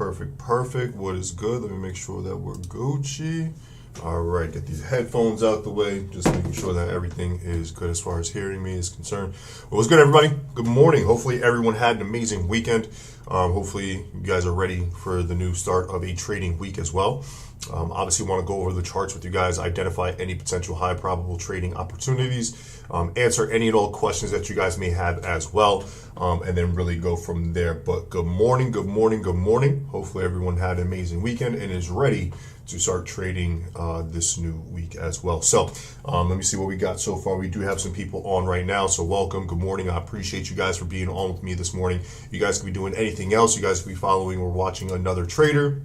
Perfect. What is good? Let me make sure that we're Gucci. All right, get these headphones out the way, just making sure that everything is good as far as hearing me is concerned. Well, what's good, everybody? Good morning. Hopefully everyone had an amazing weekend. Hopefully you guys are ready for the new start of a trading week as well. Obviously want to go over the charts with you guys, identify any potential high probable trading opportunities, answer any and all questions that you guys may have as well, and then really go from there. But good morning. Hopefully everyone had an amazing weekend and is ready to start trading this new week as well. So let me see what we got so far. We do have some people on right now, so welcome. Good morning. I appreciate you guys for being on with me this morning. You guys could be doing anything else. You guys could be following or watching another trader,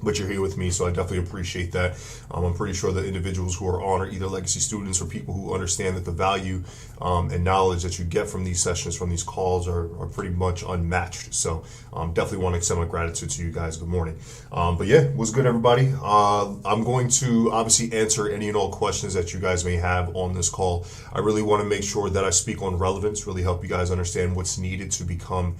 but you're here with me, so I definitely appreciate that. I'm pretty sure the individuals who are on are either legacy students or people who understand that the value and knowledge that you get from these sessions, from these calls are pretty much unmatched. So definitely want to extend my gratitude to you guys. Good morning. But yeah, what's good, everybody? I'm going to obviously answer any and all questions that you guys may have on this call. I really want to make sure that I speak on relevance, really help you guys understand what's needed to become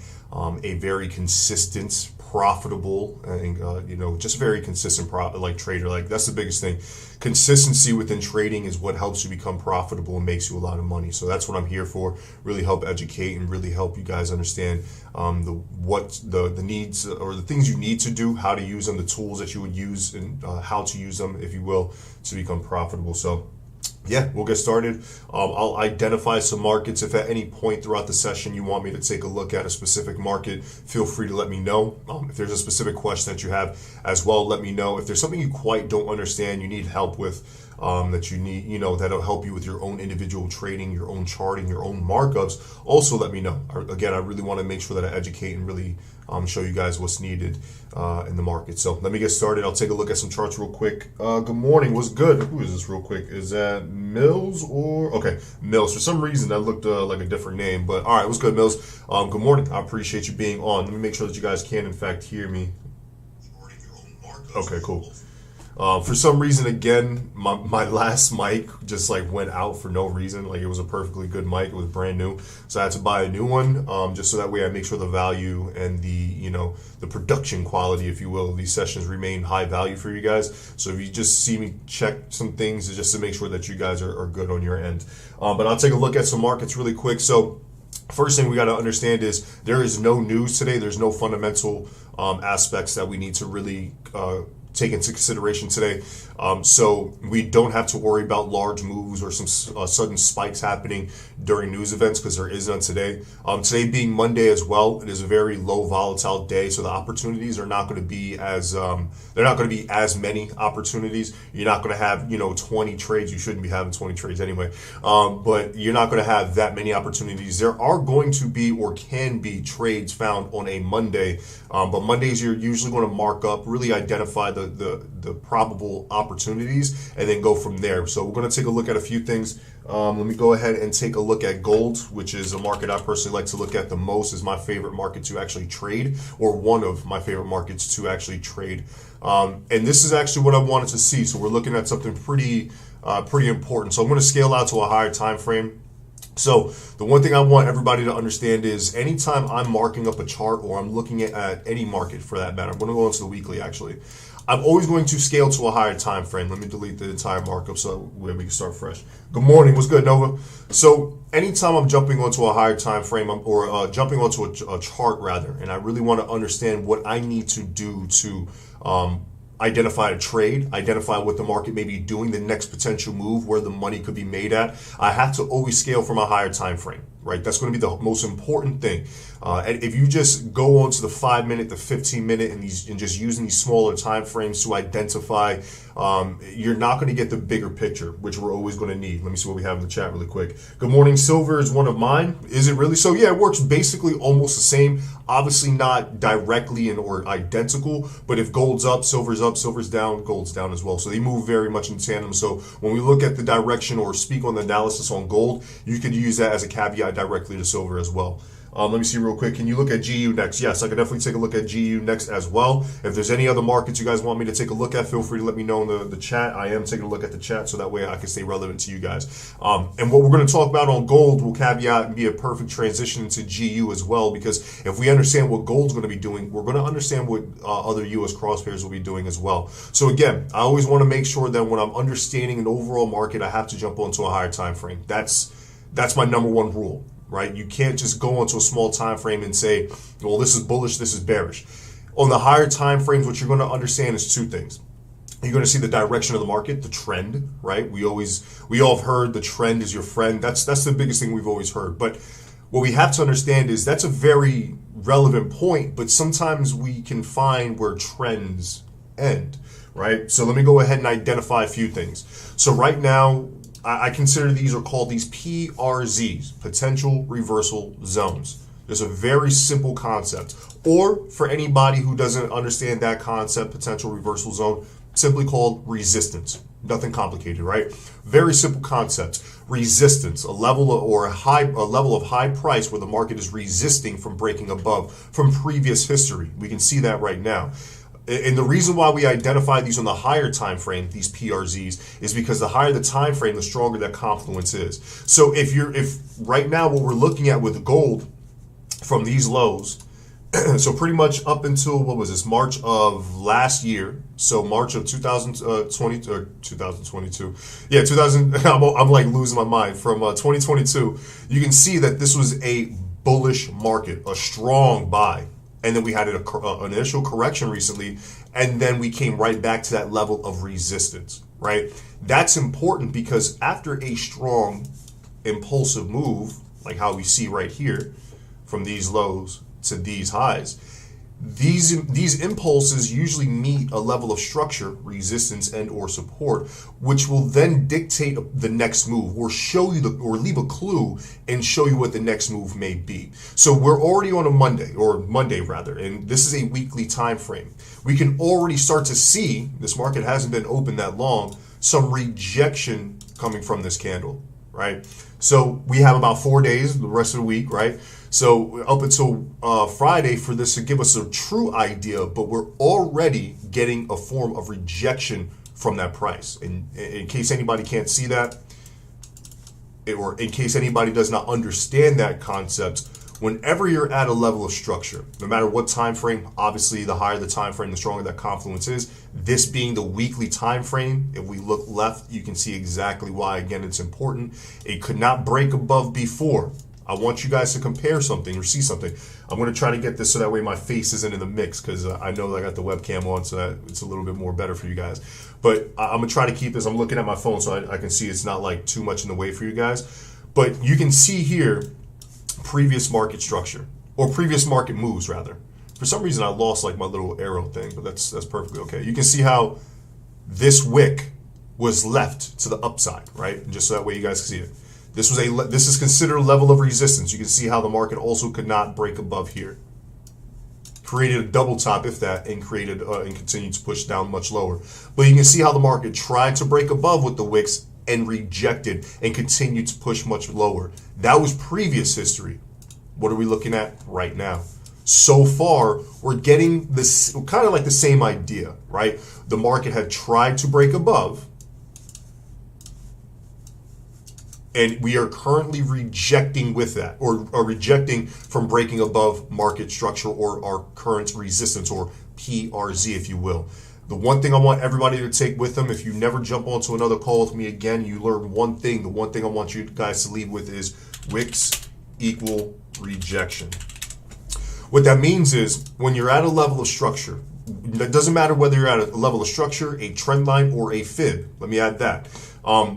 a very consistent, profitable, and just very consistent trader. Like, that's the biggest thing. Consistency within trading is what helps you become profitable and makes you a lot of money. So that's what I'm here for. Really help educate and really help you guys understand the needs or the things you need to do, how to use them, the tools that you would use, and how to use them, if you will, to become profitable. So yeah, we'll get started. I'll identify some markets. If at any point throughout the session you want me to take a look at a specific market, feel free to let me know. If there's a specific question that you have as well, let me know. If there's something you quite don't understand, you need help with, that you need, that'll help you with your own individual trading, your own charting, your own markups, also let me know. Again, I really want to make sure that I educate and really show you guys what's needed in the market. So let me get started. I'll take a look at some charts real quick. Good morning. What's good? Who is this real quick? Is that Mills or? Okay, Mills. For some reason, that looked like a different name. But all right, what's good, Mills? Good morning. I appreciate you being on. Let me make sure that you guys can, in fact, hear me. Okay, cool. For some reason, again, my last mic just went out for no reason. It was a perfectly good mic. It was brand new. So I had to buy a new one, just so that way I make sure the value and the production quality, if you will, of these sessions remain high value for you guys. So if you just see me check some things, just to make sure that you guys are good on your end. But I'll take a look at some markets really quick. So first thing we got to understand is there is no news today. There's no fundamental aspects that we need to really take into consideration today. So we don't have to worry about large moves or some sudden spikes happening during news events, because there is none today. Today being Monday as well, it is a very low volatile day, so the opportunities are not going to be as they're not going to be as many opportunities. You're not going to have 20 trades. You shouldn't be having 20 trades anyway, but you're not going to have that many opportunities. There are going to be or can be trades found on a Monday, but Mondays you're usually going to mark up, really identify the probable opportunities, and then go from there. So we're going to take a look at a few things. Let me go ahead and take a look at gold, which is a market I personally like to look at the most. Is my favorite market to actually trade, or one of my favorite markets to actually trade. And this is actually what I wanted to see. So we're looking at something pretty important. So I'm going to scale out to a higher time frame. So the one thing I want everybody to understand is anytime I'm marking up a chart, or I'm looking at any market for that matter, I'm going to go into the weekly actually, I'm always going to scale to a higher time frame. Let me delete the entire markup so we can start fresh. Good morning. What's good, Nova? So anytime I'm jumping onto a higher time frame, or jumping onto a chart rather, and I really want to understand what I need to do to identify a trade, identify what the market may be doing, the next potential move, where the money could be made at, I have to always scale from a higher time frame, right? That's going to be the most important thing. And if you just go on to the 5-minute, the 15-minute, and just using these smaller time frames to identify, you're not going to get the bigger picture, which we're always going to need. Let me see what we have in the chat really quick. Good morning. Silver is one of mine. Is it really? So yeah, it works basically almost the same. Obviously not directly or identical, but if gold's up, silver's down, gold's down as well. So they move very much in tandem. So when we look at the direction or speak on the analysis on gold, you could use that as a caveat directly to silver as well. Let me see real quick. Can you look at GU next? Yes, I can definitely take a look at GU next as well. If there's any other markets you guys want me to take a look at, feel free to let me know in the chat. I am taking a look at the chat so that way I can stay relevant to you guys. And what we're going to talk about on gold will caveat and be a perfect transition into GU as well, because if we understand what gold's going to be doing, we're going to understand what other US cross pairs will be doing as well. So again, I always want to make sure that when I'm understanding an overall market, I have to jump onto a higher time frame. That's my number one rule. Right? You can't just go into a small time frame and say, well, this is bullish, this is bearish. On the higher time frames, what you're going to understand is two things. You're going to see the direction of the market, the trend, right? We all have heard the trend is your friend. That's the biggest thing we've always heard. But what we have to understand is that's a very relevant point, but sometimes we can find where trends end, right? So let me go ahead and identify a few things. So right now, I consider these are called these PRZs, potential reversal zones. There's a very simple concept. Or for anybody who doesn't understand that concept, potential reversal zone, simply called resistance. Nothing complicated, right? Very simple concept. Resistance, a level of high price where the market is resisting from breaking above from previous history. We can see that right now. And the reason why we identify these on the higher time frame, these PRZs, is because the higher the time frame, the stronger that confluence is. So if right now what we're looking at with gold from these lows, so pretty much up until what was this, March of last year, so March of 2020 or 2022, yeah, 2000. I'm like losing my mind. From 2022, you can see that this was a bullish market, a strong buy. And then we had an initial correction recently, and then we came right back to that level of resistance, right? That's important because after a strong, impulsive move, like how we see right here, from these lows to these highs, these impulses usually meet a level of structure, resistance and or support, which will then dictate the next move or show you or leave a clue and show you what the next move may be. So we're already on a Monday rather, and this is a weekly time frame. We can already start to see, this market hasn't been open that long, some rejection coming from this candle, right? So we have about 4 days, the rest of the week, right? So up until Friday for this to give us a true idea, but we're already getting a form of rejection from that price. And in case anybody can't see that, or in case anybody does not understand that concept, whenever you're at a level of structure, no matter what time frame, obviously the higher the time frame, the stronger that confluence is. This being the weekly time frame, if we look left, you can see exactly why. Again, it's important. It could not break above before. I want you guys to compare something or see something. I'm going to try to get this so that way my face isn't in the mix, because I know that I got the webcam on, so that it's a little bit more better for you guys. But I'm going to try to keep this. I'm looking at my phone so I can see it's not like too much in the way for you guys. But you can see here previous market structure, or previous market moves rather. For some reason I lost like my little arrow thing, but that's perfectly okay. You can see how this wick was left to the upside, right? And just so that way you guys can see it. This is considered a level of resistance. You can see how the market also could not break above here. Created a double top, if that, and created and continued to push down much lower. But you can see how the market tried to break above with the wicks and rejected and continued to push much lower. That was previous history. What are we looking at right now? So far, we're getting this kind of like the same idea, right? The market had tried to break above, and we are currently rejecting with that, or rejecting from breaking above market structure or our current resistance, or PRZ, if you will. The one thing I want everybody to take with them, if you never jump onto another call with me again, you learn one thing. The one thing I want you guys to leave with is wicks equal rejection. What that means is when you're at a level of structure, it doesn't matter whether you're at a level of structure, a trend line, or a fib. Let me add that.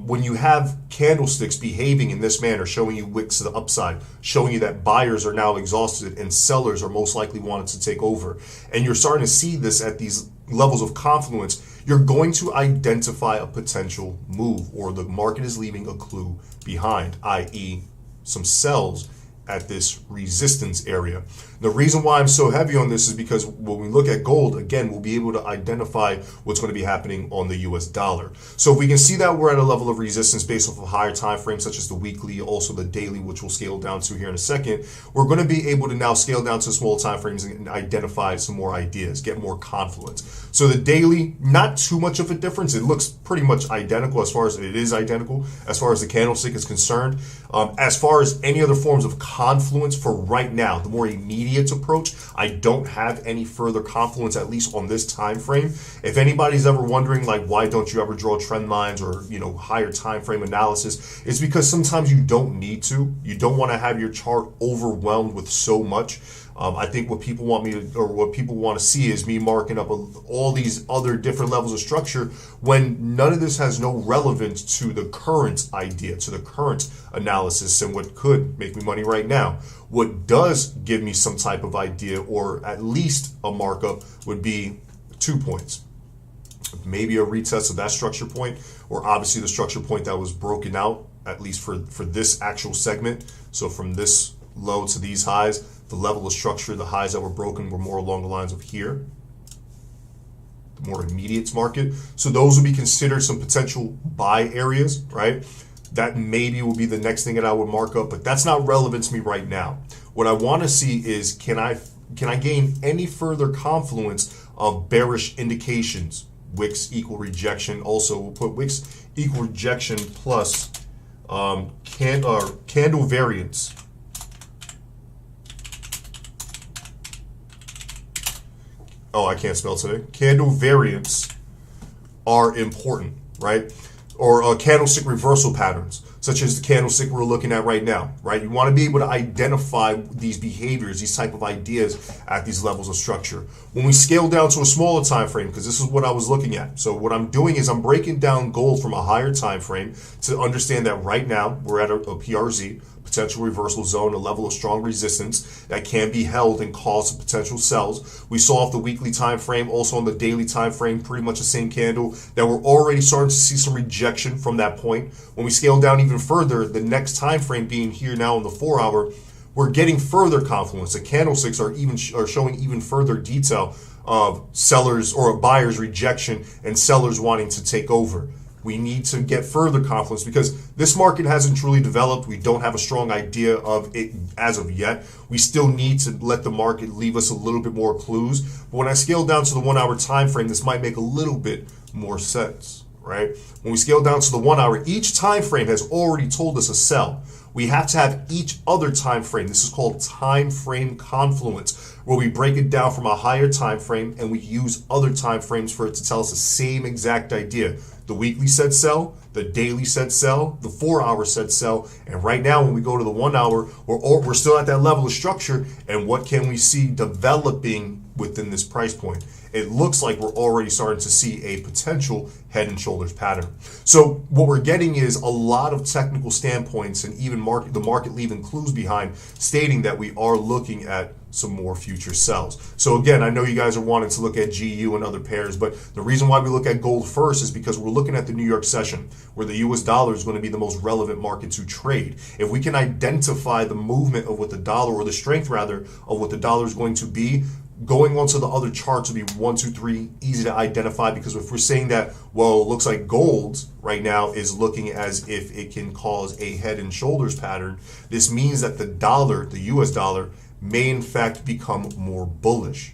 When you have candlesticks behaving in this manner, showing you wicks to the upside, showing you that buyers are now exhausted and sellers are most likely wanting to take over, and you're starting to see this at these levels of confluence, you're going to identify a potential move, or the market is leaving a clue behind, i.e. some sells at this resistance area. The reason why I'm so heavy on this is because when we look at gold, again, we'll be able to identify what's going to be happening on the US dollar. So if we can see that we're at a level of resistance based off of higher time frames, such as the weekly, also the daily, which we'll scale down to here in a second, we're going to be able to now scale down to smaller time frames and identify some more ideas, get more confluence. So the daily, not too much of a difference. It looks pretty much identical as far as the candlestick is concerned. As far as any other forms of confluence for right now, the more immediate approach, I don't have any further confluence, at least on this time frame. If anybody's ever wondering, like, why don't you ever draw trend lines or, higher time frame analysis, it's because sometimes you don't need to. You don't want to have your chart overwhelmed with so much. I think what people want to see is me marking up all these other different levels of structure when none of this has no relevance to the current idea, to the current analysis, and what could make me money right now. What does give me some type of idea, or at least a markup, would be 2 points. Maybe a retest of that structure point, or obviously the structure point that was broken out, at least for this actual segment. So from this low to these highs, the level of structure, the highs that were broken were more along the lines of here, the more immediate market. So those would be considered some potential buy areas, right? That maybe will be the next thing that I would mark up, but that's not relevant to me right now. What I want to see is, can I gain any further confluence of bearish indications? Wicks equal rejection. Also, we'll put wicks equal rejection plus candle variance. Oh, I can't spell today. Candle variants are important, right? Or candlestick reversal patterns, such as the candlestick we're looking at right now, right? You want to be able to identify these behaviors, these type of ideas at these levels of structure. When we scale down to a smaller time frame, because this is what I was looking at. So what I'm doing is I'm breaking down gold from a higher time frame to understand that right now we're at a PRZ, potential reversal zone, a level of strong resistance that can be held and cause potential sells. We saw off the weekly time frame, also on the daily time frame, pretty much the same candle, that we're already starting to see some rejection from that point. When we scale down even further, the next time frame being here now in the 4 hour, we're getting further confluence. The candlesticks are showing even further detail of sellers or buyers rejection and sellers wanting to take over. We need to get further confluence because this market hasn't truly developed. We don't have a strong idea of it as of yet. We still need to let the market leave us a little bit more clues. But when I scale down to the 1 hour time frame, this might make a little bit more sense, right? When we scale down to the 1 hour, each time frame has already told us a sell. We have to have each other time frame. This is called time frame confluence, where we break it down from a higher time frame and we use other time frames for it to tell us the same exact idea. The weekly said sell, the daily said sell, the 4 hour said sell, and right now when we go to the 1 hour, we're still at that level of structure. And what can we see developing within this price point? It looks like we're already starting to see a potential head and shoulders pattern. So what we're getting is a lot of technical standpoints and even the market leaving clues behind, stating that we are looking at some more future sells. So again, I know you guys are wanting to look at GU and other pairs, but the reason why we look at gold first is because we're looking at the New York session, where the US dollar is going to be the most relevant market to trade. If we can identify the movement of what the dollar, or the strength rather, of what the dollar is going to be, going on to the other charts will be 1, 2, 3, easy to identify. Because if we're saying that, well, it looks like gold right now is looking as if it can cause a head and shoulders pattern, this means that the dollar, the US dollar, may in fact become more bullish.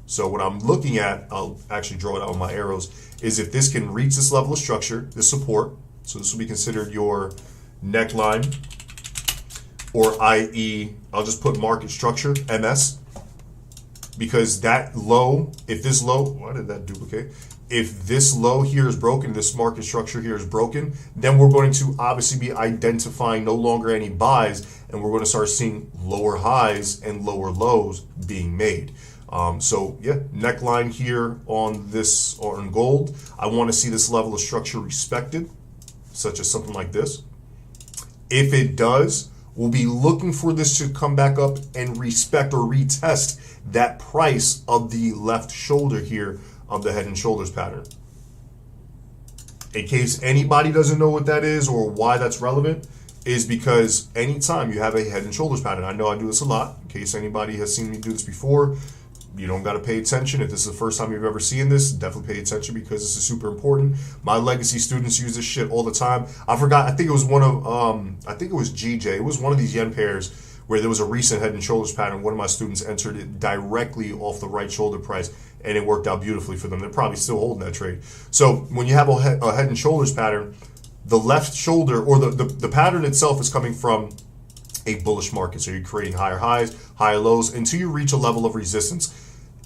So what I'm looking at, I'll actually draw it out with my arrows, is if this can reach this level of structure, this support, so this will be considered your neckline, or i.e., I'll just put market structure, MS, because that low, if this low, why did that duplicate? If this low here is broken, this market structure here is broken, then we're going to obviously be identifying no longer any buys, and we're going to start seeing lower highs and lower lows being made. So yeah, neckline here on this, or in gold, I want to see this level of structure respected, such as something like this. If it does, we'll be looking for this to come back up and respect or retest that price of the left shoulder here of the head and shoulders pattern. In case anybody doesn't know what that is or why that's relevant, is because anytime you have a head and shoulders pattern, I know I do this a lot, in case anybody has seen me do this before, you don't got to pay attention. If this is the first time you've ever seen this, definitely pay attention because this is super important. My legacy students use this shit all the time. I forgot, I think it was one of, I think it was GJ. It was one of these yen pairs where there was a recent head and shoulders pattern. One of my students entered it directly off the right shoulder price, and it worked out beautifully for them. They're probably still holding that trade. So when you have a head and shoulders pattern, the left shoulder, or the pattern itself, is coming from a bullish market. So you're creating higher highs, higher lows, until you reach a level of resistance.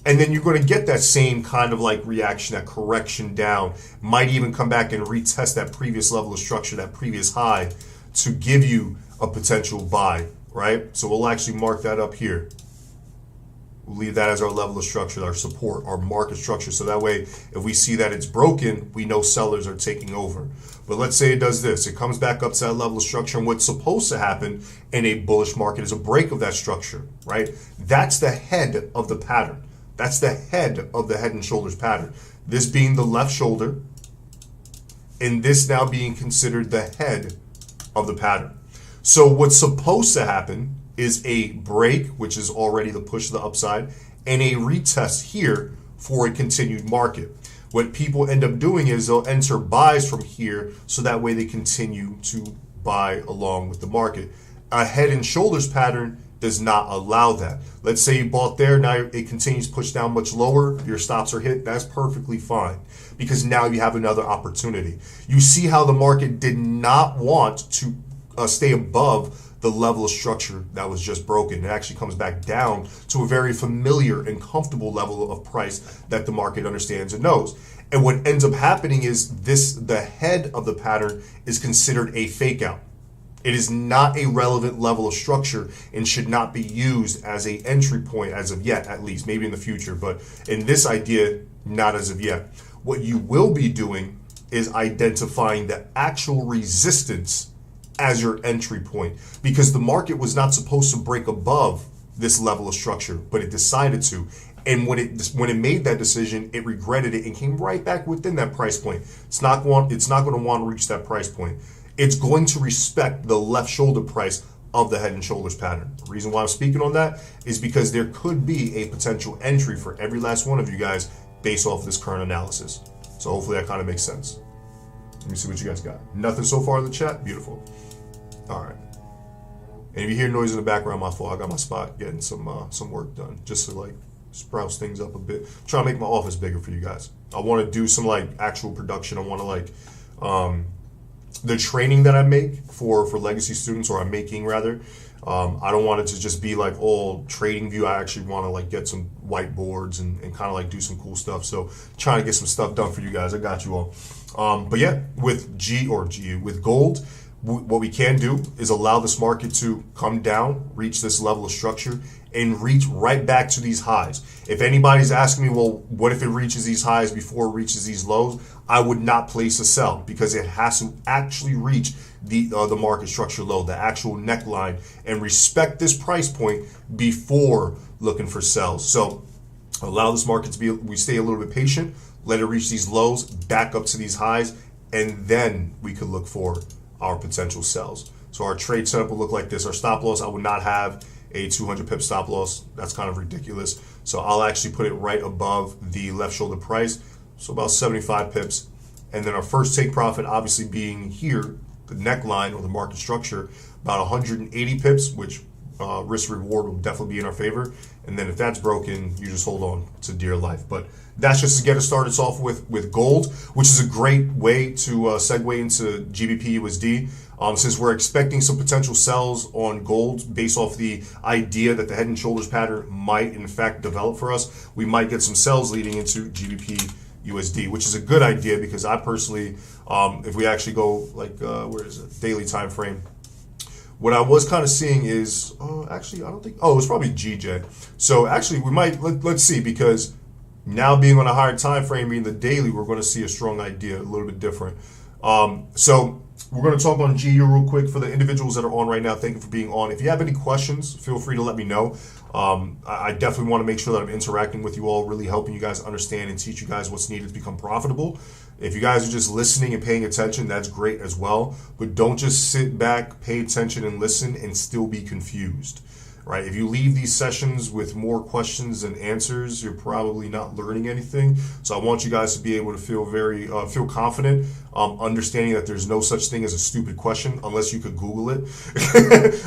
And then you're going to get that same kind of like reaction, that correction down. Might even come back and retest that previous level of structure, that previous high, to give you a potential buy, right? So we'll actually mark that up here. We'll leave that as our level of structure, our support, our market structure. So that way, if we see that it's broken, we know sellers are taking over. But let's say it does this. It comes back up to that level of structure. And what's supposed to happen in a bullish market is a break of that structure, right? That's the head of the pattern. That's the head of the head and shoulders pattern. This being the left shoulder, and this now being considered the head of the pattern. So what's supposed to happen is a break, which is already the push to the upside, and a retest here for a continued market. What people end up doing is they'll enter buys from here, so that way they continue to buy along with the market. A head and shoulders pattern does not allow that. Let's say you bought there, now it continues to push down much lower, your stops are hit, that's perfectly fine, because now you have another opportunity. You see how the market did not want to stay above the level of structure that was just broken. It actually comes back down to a very familiar and comfortable level of price that the market understands and knows. And what ends up happening is the head of the pattern is considered a fake out. It is not a relevant level of structure and should not be used as an entry point as of yet, at least, maybe in the future. But in this idea, not as of yet. What you will be doing is identifying the actual resistance as your entry point, because the market was not supposed to break above this level of structure, but it decided to. And when it made that decision, it regretted it and came right back within that price point. It's not going to want to reach that price point. It's going to respect the left shoulder price of the head and shoulders pattern. The reason why I'm speaking on that is because there could be a potential entry for every last one of you guys based off of this current analysis. So hopefully that kind of makes sense. Let me see what you guys got. Nothing so far in the chat? Beautiful. All right. And if you hear noise in the background, my fault. I got my spot getting some work done just to like sprouse things up a bit. I'm trying to make my office bigger for you guys. I want to do some like actual production. I want to like the training that I make for legacy students, or I'm making rather. I don't want it to just be like all trading view. I actually want to like get some whiteboards and kind of like do some cool stuff. So trying to get some stuff done for you guys. I got you all. But yeah, with with gold, what we can do is allow this market to come down, reach this level of structure, and reach right back to these highs. If anybody's asking me, well, what if it reaches these highs before it reaches these lows? I would not place a sell, because it has to actually reach the market structure low, the actual neckline, and respect this price point before looking for sells. So allow this market to be, we stay a little bit patient, let it reach these lows, back up to these highs, and then we could look for our potential sells. So our trade setup will look like this. Our stop loss, I would not have a 200 pip stop loss. That's kind of ridiculous. So I'll actually put it right above the left shoulder price, so about 75 pips. And then our first take profit obviously being here, the neckline or the market structure, about 180 pips, which risk reward will definitely be in our favor. And then if that's broken, you just hold on to dear life. But that's just to get us started off with gold, which is a great way to segue into GBPUSD. Since we're expecting some potential sells on gold based off the idea that the head and shoulders pattern might in fact develop for us, we might get some sells leading into GBPUSD, which is a good idea, because I personally, if we actually go like, where is it, daily time frame, what I was kind of seeing is, actually, I don't think, it was probably GJ. So actually, we might, let's see, because now being on a higher time frame, being the daily, we're going to see a strong idea, a little bit different. So we're going to talk on GU real quick for the individuals that are on right now. Thank you for being on. If you have any questions, feel free to let me know. I definitely want to make sure that I'm interacting with you all, really helping you guys understand and teach you guys what's needed to become profitable. If you guys are just listening and paying attention, that's great as well. But don't just sit back, pay attention, and listen and still be confused. Right? If you leave these sessions with more questions than answers, you're probably not learning anything. So I want you guys to be able to feel feel confident, understanding that there's no such thing as a stupid question unless you could Google it.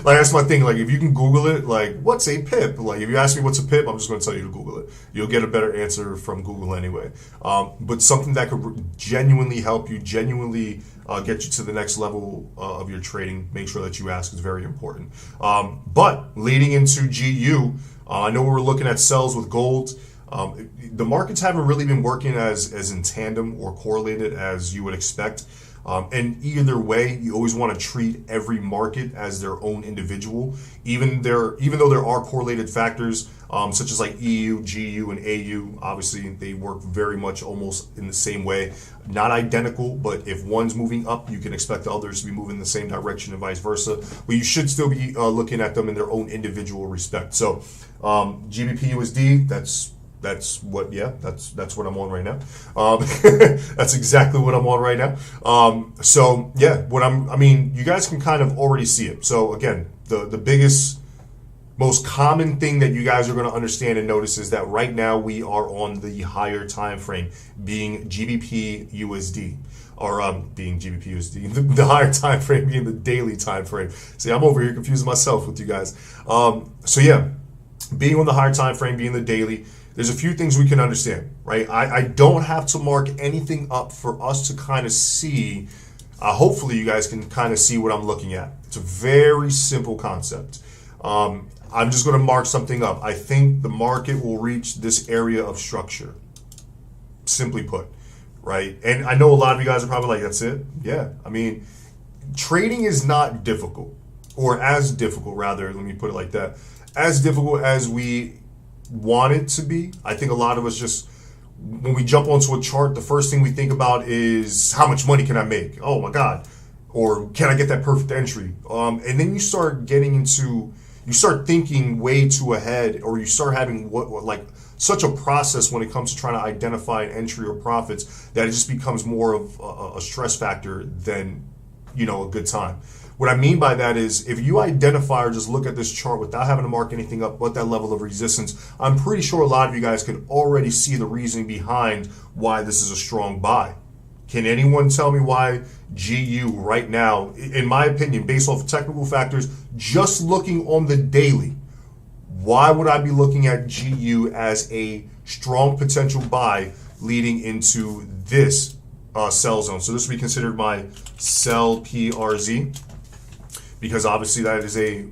Like that's my thing. Like if you can Google it, like what's a pip? Like if you ask me what's a pip, I'm just going to tell you to Google it. You'll get a better answer from Google anyway. But something that could genuinely help you, genuinely get you to the next level of your trading, make sure that you ask is very important. But leading into GU, I know we're looking at sells with gold. The markets haven't really been working as in tandem or correlated as you would expect. And either way, you always want to treat every market as their own individual, even though there are correlated factors such as like EU, GU, and AU. Obviously, they work very much almost in the same way. Not identical, but if one's moving up, you can expect the others to be moving in the same direction and vice versa. But you should still be looking at them in their own individual respect. So GBPUSD, that's what I'm on right now. That's exactly what I'm on right now. So yeah, you guys can kind of already see it. So again, the biggest, most common thing that you guys are going to understand and notice is that right now we are on the higher time frame, being GBPUSD. Or being GBPUSD, the higher time frame being the daily time frame. See, I'm over here confusing myself with you guys. So yeah, being on the higher time frame, being the daily, there's a few things we can understand, right? I don't have to mark anything up for us to kind of see. Hopefully you guys can kind of see what I'm looking at. It's a very simple concept. I'm just going to mark something up. I think the market will reach this area of structure, simply put, right? And I know a lot of you guys are probably like, that's it? Yeah. I mean, trading is not difficult, or as difficult, rather, let me put it like that, as difficult as we want it to be. I think a lot of us just, when we jump onto a chart, the first thing we think about is how much money can I make? Oh my God. Or can I get that perfect entry? And then you start you start thinking way too ahead, or you start having like such a process when it comes to trying to identify an entry or profits that it just becomes more of a stress factor than, a good time. What I mean by that is if you identify or just look at this chart without having to mark anything up but that level of resistance, I'm pretty sure a lot of you guys can already see the reasoning behind why this is a strong buy. Can anyone tell me why GU right now, in my opinion, based off of technical factors, just looking on the daily, why would I be looking at GU as a strong potential buy leading into this sell zone? So this would be considered my sell PRZ, because obviously that is a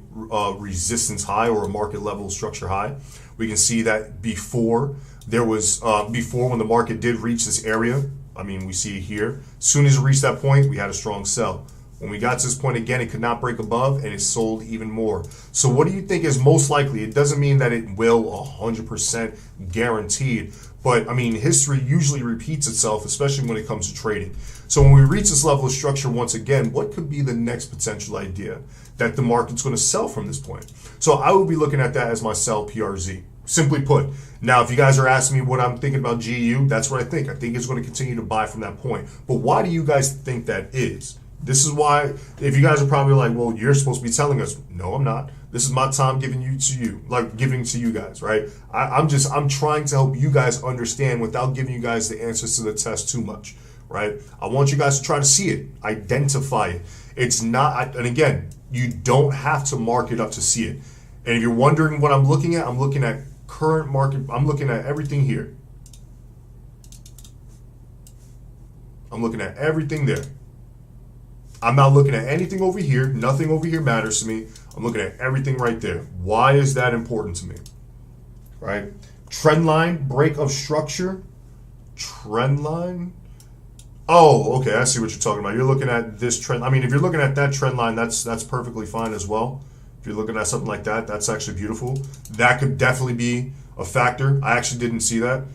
resistance high or a market level structure high. We can see that before when the market did reach this area, we see it here. As soon as it reached that point, we had a strong sell. When we got to this point again, it could not break above and it sold even more. So what do you think is most likely? It doesn't mean that it will 100% guaranteed, but history usually repeats itself, especially when it comes to trading. So when we reach this level of structure once again, what could be the next potential idea that the market's going to sell from this point? So I would be looking at that as my sell PRZ. Simply put. Now, if you guys are asking me what I'm thinking about GU, that's what I think. I think it's going to continue to buy from that point. But why do you guys think that is? This is why, if you guys are probably like, well, you're supposed to be telling us. No, I'm not. This is my time giving to you guys, right? I'm trying to help you guys understand without giving you guys the answers to the test too much, right? I want you guys to try to see it, identify it. It's not, and again, you don't have to mark it up to see it. And if you're wondering what I'm looking at current market, I'm looking at everything here. I'm looking at everything there. I'm not looking at anything over here. Nothing over here matters to me. I'm looking at everything right there. Why is that important to me? Right? Trend line, break of structure. Trend line. Oh, okay. I see what you're talking about. You're looking at this trend. If you're looking at that trend line, that's perfectly fine as well. If you're looking at something like that, that's actually beautiful. That could definitely be a factor. I actually didn't see that.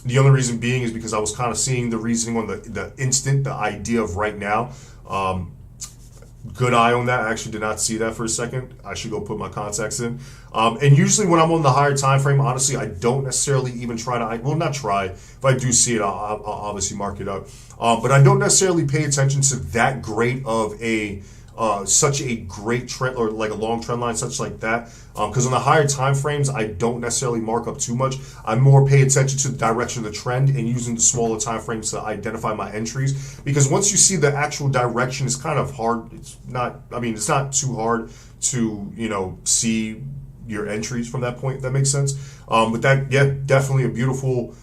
The only reason being is because I was kind of seeing the reasoning on the instant, the idea of right now. Good eye on that. I actually did not see that for a second. I should go put my contacts in. And usually when I'm on the higher time frame, honestly, I don't necessarily even try to, well, not try. If I do see it, I'll obviously mark it up. But I don't necessarily pay attention to that great of a, such a great trend, or like a long trend line, such like that. Because on the higher time frames, I don't necessarily mark up too much. I more pay attention to the direction of the trend and using the smaller time frames to identify my entries. Because once you see the actual direction, it's kind of hard. It's not, I mean, it's not too hard to, you know, see your entries from that point, if that makes sense. But that, yeah, definitely a beautiful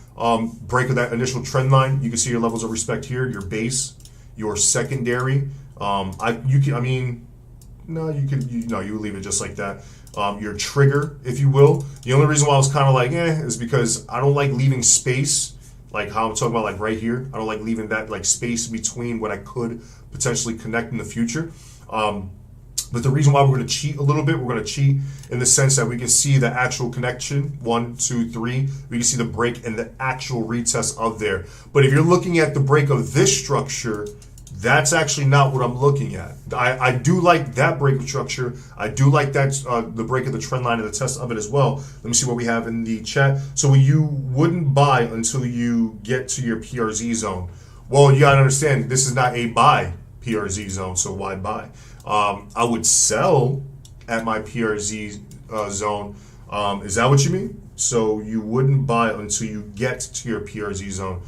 break of that initial trend line. You can see your levels of respect here, your base, your secondary. You would leave it just like that. Your trigger, if you will. The only reason why I was kind of like, is because I don't like leaving space, like how I'm talking about, like right here. I don't like leaving that like space between what I could potentially connect in the future. But the reason why we're going to cheat a little bit, we're going to cheat in the sense that we can see the actual connection, 1, 2, 3. We can see the break and the actual retest of there. But if you're looking at the break of this structure, that's actually not what I'm looking at. I do like that break of structure. I do like that the break of the trend line and the test of it as well. Let me see what we have in the chat. So you wouldn't buy until you get to your PRZ zone. Well, you gotta understand, this is not a buy PRZ zone, so why buy? I would sell at my PRZ zone. Is that what you mean? So you wouldn't buy until you get to your PRZ zone.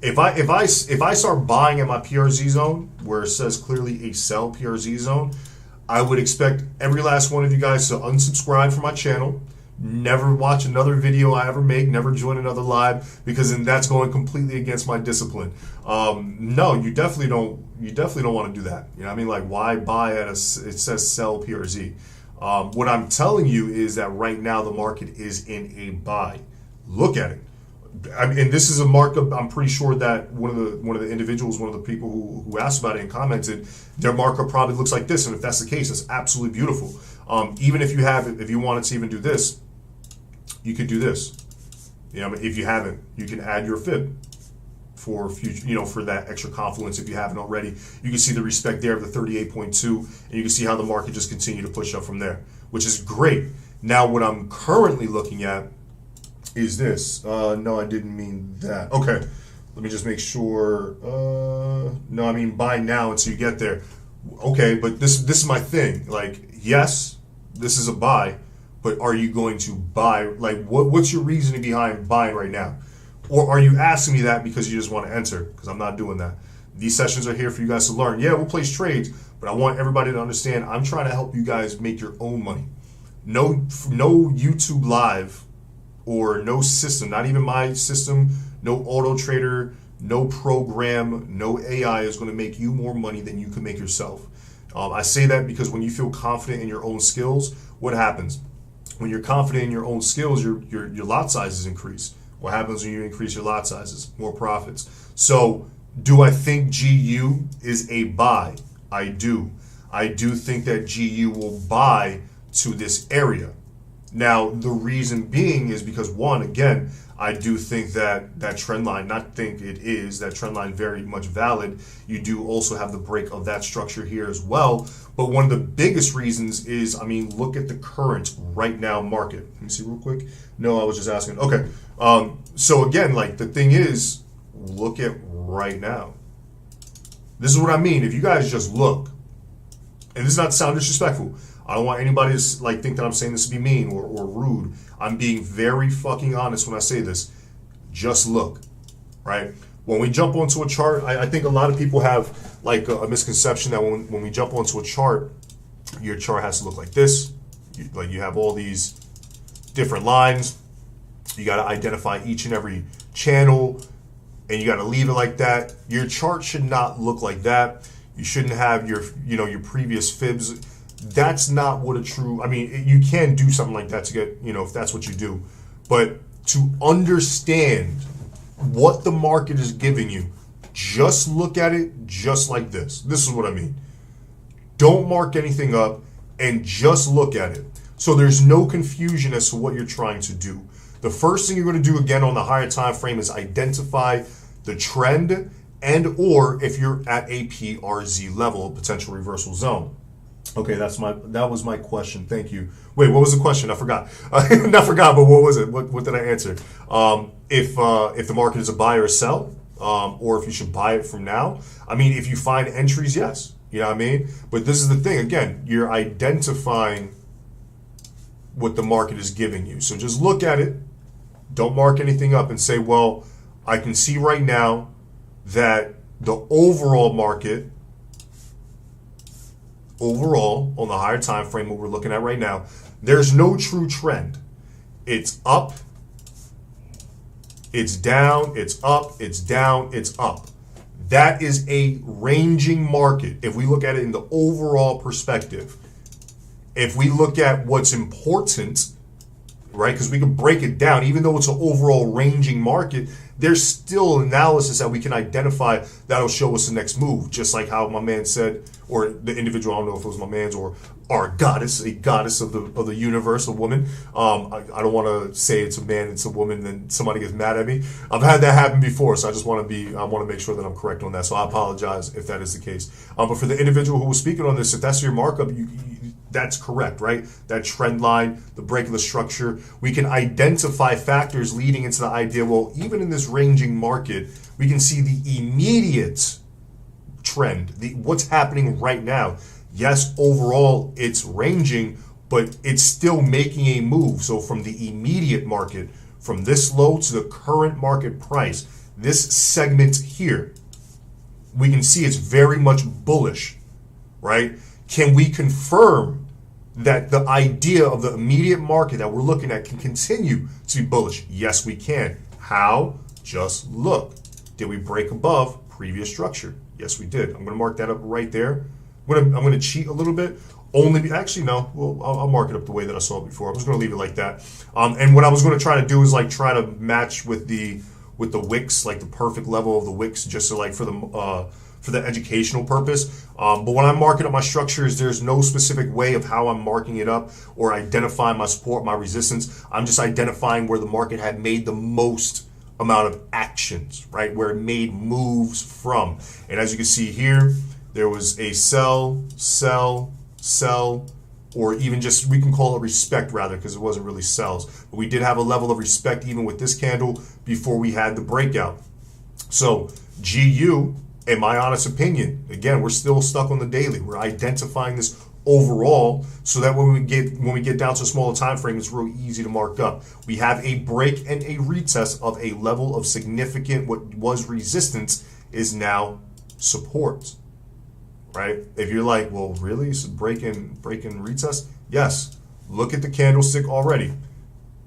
If I start buying at my PRZ zone, where it says clearly a sell PRZ zone, I would expect every last one of you guys to unsubscribe from my channel, never watch another video I ever make, never join another live, because then that's going completely against my discipline. No, you definitely don't want to do that. You know what I mean? Like, why buy at it says sell PRZ? What I'm telling you is that right now the market is in a buy. Look at it. I mean, and this is a markup. I'm pretty sure that one of the individuals, one of the people who asked about it and commented, their markup probably looks like this. And if that's the case, it's absolutely beautiful. Even if you wanted to even do this, you could do this. You know, if you haven't, you can add your fib for future, you know, for that extra confluence. If you haven't already, you can see the respect there of the 38.2, and you can see how the market just continued to push up from there, which is great. Now, what I'm currently looking at is this. No, I didn't mean that. Okay, let me just make sure. No, I mean buy now until you get there. Okay, but this is my thing. Like, yes, this is a buy, but are you going to buy? Like, what's your reasoning behind buying right now? Or are you asking me that because you just want to enter? Because I'm not doing that. These sessions are here for you guys to learn. Yeah, we'll place trades, but I want everybody to understand I'm trying to help you guys make your own money. No YouTube live or no system, not even my system, no auto trader, no program, no AI is going to make you more money than you can make yourself. I say that because when you feel confident in your own skills, what happens? When you're confident in your own skills, your lot sizes increase. What happens when you increase your lot sizes? More profits. So do I think GU is a buy? I do. I do think that GU will buy to this area. Now, the reason being is because, one, again, I do think that that trend line, not think it is, that trend line very much valid. You do also have the break of that structure here as well. But one of the biggest reasons is, I mean, look at the current right now market. Let me see real quick. No, I was just asking. Okay. So again, like the thing is, look at right now. This is what I mean. If you guys just look, and this is not to sound disrespectful, I don't want anybody to like think that I'm saying this to be mean or rude. I'm being very fucking honest when I say this. Just look, right? When we jump onto a chart, I think a lot of people have like a misconception that when we jump onto a chart, your chart has to look like this. You have all these different lines. You got to identify each and every channel, and you got to leave it like that. Your chart should not look like that. You shouldn't have your previous fibs. That's not what a true, I mean, you can do something like that to get, if that's what you do. But to understand what the market is giving you, just look at it just like this. This is what I mean. Don't mark anything up and just look at it. So there's no confusion as to what you're trying to do. the first thing you're going to do again on the higher time frame is identify the trend, and or if you're at a PRZ level, potential reversal zone. Okay, that was my question. Thank you. Wait, what was the question? I forgot. Not forgot, but what was it? What did I answer? If the market is a buy or sell, or if you should buy it from now. I mean, if you find entries, yes. You know what I mean? But this is the thing. Again, you're identifying what the market is giving you. So just look at it. Don't mark anything up and say, well, I can see right now that the overall market, overall on the higher time frame, what we're looking at right now, there's no true trend. It's up, it's down, it's up, it's down, it's up. That is a ranging market. If we look at it in the overall perspective, if we look at what's important, right, because we can break it down, even though it's an overall ranging market, there's still analysis that we can identify that'll show us the next move. Just like how my man said, or the individual, I don't know if it was my man's or our goddess, a goddess of the universe, a woman. I don't want to say it's a man, it's a woman, then somebody gets mad at me. I've had that happen before, so I just want to make sure that I'm correct on that. So I apologize if that is the case. But for the individual who was speaking on this, if that's your markup, that's correct, right? That trend line, the break of the structure, we can identify factors leading into the idea, well, even in this ranging market, we can see the immediate trend, what's happening right now. Yes, overall it's ranging, but it's still making a move. So from the immediate market, from this low to the current market price, this segment here, we can see it's very much bullish, right? Can we confirm that the idea of the immediate market that we're looking at can continue to be bullish? Yes, we can. How? Just look. Did we break above previous structure? Yes, we did. I'm going to mark that up right there. I'm going to cheat a little bit. Actually, no. Well, I'll mark it up the way that I saw it before. I'm just going to leave it like that. And what I was going to try to do is like try to match with the wicks, like the perfect level of the wicks, just so like for the educational purpose. But when I'm marking up my structures, there's no specific way of how I'm marking it up or identifying my support, my resistance. I'm just identifying where the market had made the most amount of actions, right? Where it made moves from. And as you can see here, there was a sell, sell, sell, or even just, we can call it respect rather, because it wasn't really sells. But we did have a level of respect even with this candle before we had the breakout. So GU, in my honest opinion, again, we're still stuck on the daily. We're identifying this overall so that when we get down to a smaller time frame, it's real easy to mark up. We have a break and a retest of a level of significant, what was resistance is now support, right? If you're like, well, really, it's break and retest? Yes. Look at the candlestick already.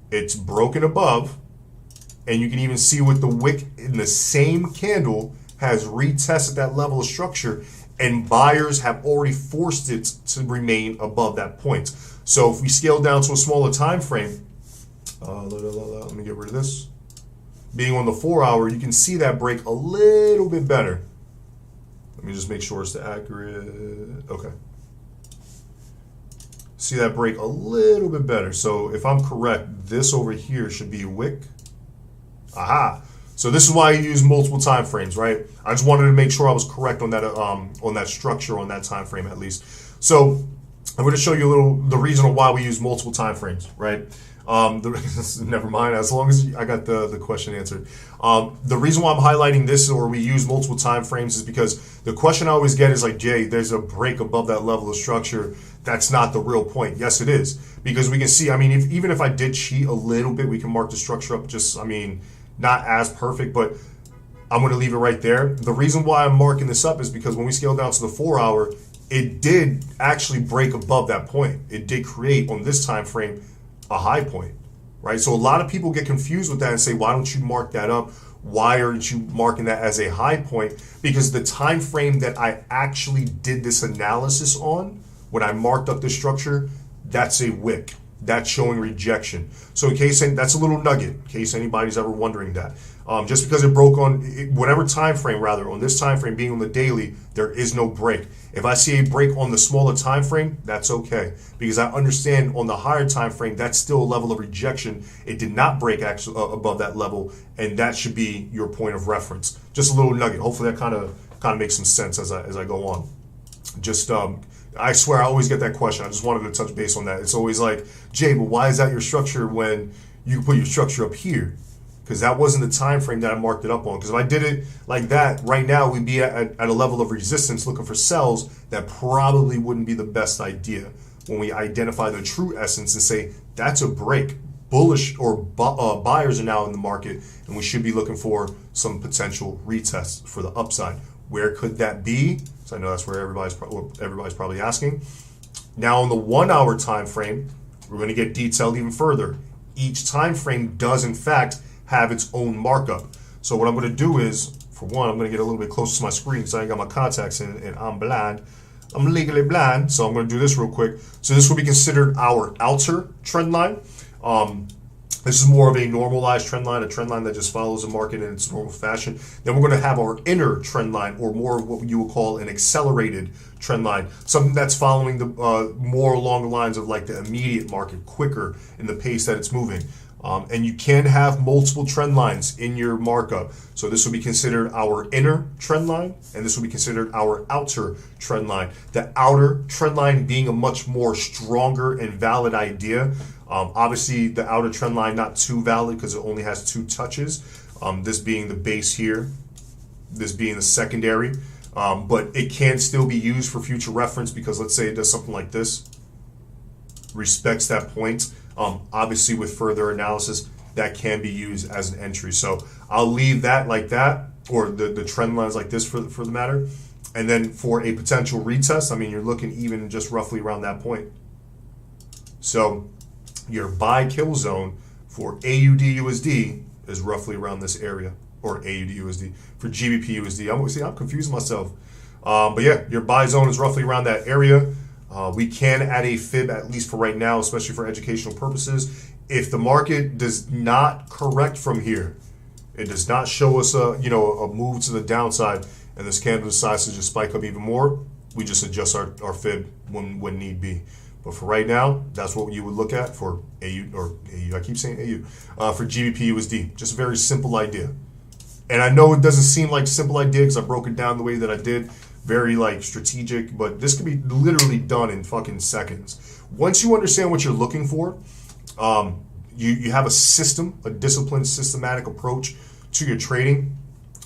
It's broken above, and you can even see with the wick in the same candle has retested that level of structure, and buyers have already forced it to remain above that point. So if we scale down to a smaller time frame, let me get rid of this. Being on the 4 hour, you can see that break a little bit better. Let me just make sure it's the accurate. Okay. See that break a little bit better. So if I'm correct, this over here should be a wick. Aha. So this is why you use multiple time frames, right? I just wanted to make sure I was correct on that structure, on that time frame at least. So I'm going to show you the reason why we use multiple time frames, right? Never mind. As long as I got the question answered. The reason why I'm highlighting this, or we use multiple time frames, is because the question I always get is like, Jay, there's a break above that level of structure. That's not the real point. Yes, it is, because we can see. I mean, even if I did cheat a little bit, we can mark the structure up. Just, I mean, not as perfect, but I'm going to leave it right there. The reason why I'm marking this up is because when we scale down to the 4 hour, it did actually break above that point. It did create on this time frame a high point, right? So a lot of people get confused with that and say, why don't you mark that up? Why aren't you marking that as a high point? Because the time frame that I actually did this analysis on, when I marked up this structure, that's a wick. that's showing rejection. So in case, that's a little nugget, in case anybody's ever wondering that. Just because it broke on whatever time frame, rather, on this time frame being on the daily, there is no break. If I see a break on the smaller time frame, that's okay, because I understand on the higher time frame that's still a level of rejection. It did not break actually above that level, and that should be your point of reference. Just a little nugget. Hopefully that kind of makes some sense as I go on. Just I swear I always get that question. I just wanted to touch base on that. It's always like, Jay, but why is that your structure when you can put your structure up here? Because that wasn't the time frame that I marked it up on. Because if I did it like that, right now we'd be at a level of resistance looking for sells. That probably wouldn't be the best idea when we identify the true essence and say that's a break. Bullish or buyers are now in the market, and we should be looking for some potential retests for the upside. Where could that be? So I know that's where everybody's probably asking. Now on the 1 hour time frame, we're going to get detailed even further. Each time frame does in fact have its own markup. So what I'm going to do is, for one, I'm going to get a little bit closer to my screen because I ain't got my contacts in and I'm blind. I'm legally blind, so I'm going to do this real quick. So this will be considered our outer trend line. This is more of a normalized trend line, a trend line that just follows the market in its normal fashion. Then we're going to have our inner trend line, or more of what you would call an accelerated trend line, something that's following the more along the lines of like the immediate market, quicker in the pace that it's moving. And you can have multiple trend lines in your markup. So this will be considered our inner trend line, and this will be considered our outer trend line. The outer trend line being a much more stronger and valid idea. Obviously, the outer trend line not too valid because it only has 2 touches. This being the base here, this being the secondary. But it can still be used for future reference because let's say it does something like this, respects that point. Obviously, with further analysis, that can be used as an entry. So I'll leave that like that, or the trend lines like this for the matter. And then for a potential retest, I mean, you're looking even just roughly around that point. So your buy kill zone for AUD/USD is roughly around this area, or AUD/USD. For GBPJPY, I'm confusing myself. But yeah, your buy zone is roughly around that area. We can add a fib, at least for right now, especially for educational purposes. If the market does not correct from here, it does not show us a move to the downside, and this candle decides to just spike up even more, we just adjust our fib when need be. But for right now, that's what you would look at for I keep saying AU, for GBPUSD. Just a very simple idea. And I know it doesn't seem like a simple idea because I broke it down the way that I did, very like strategic, but this can be literally done in fucking seconds. Once you understand what you're looking for, you have a system, a disciplined, systematic approach to your trading.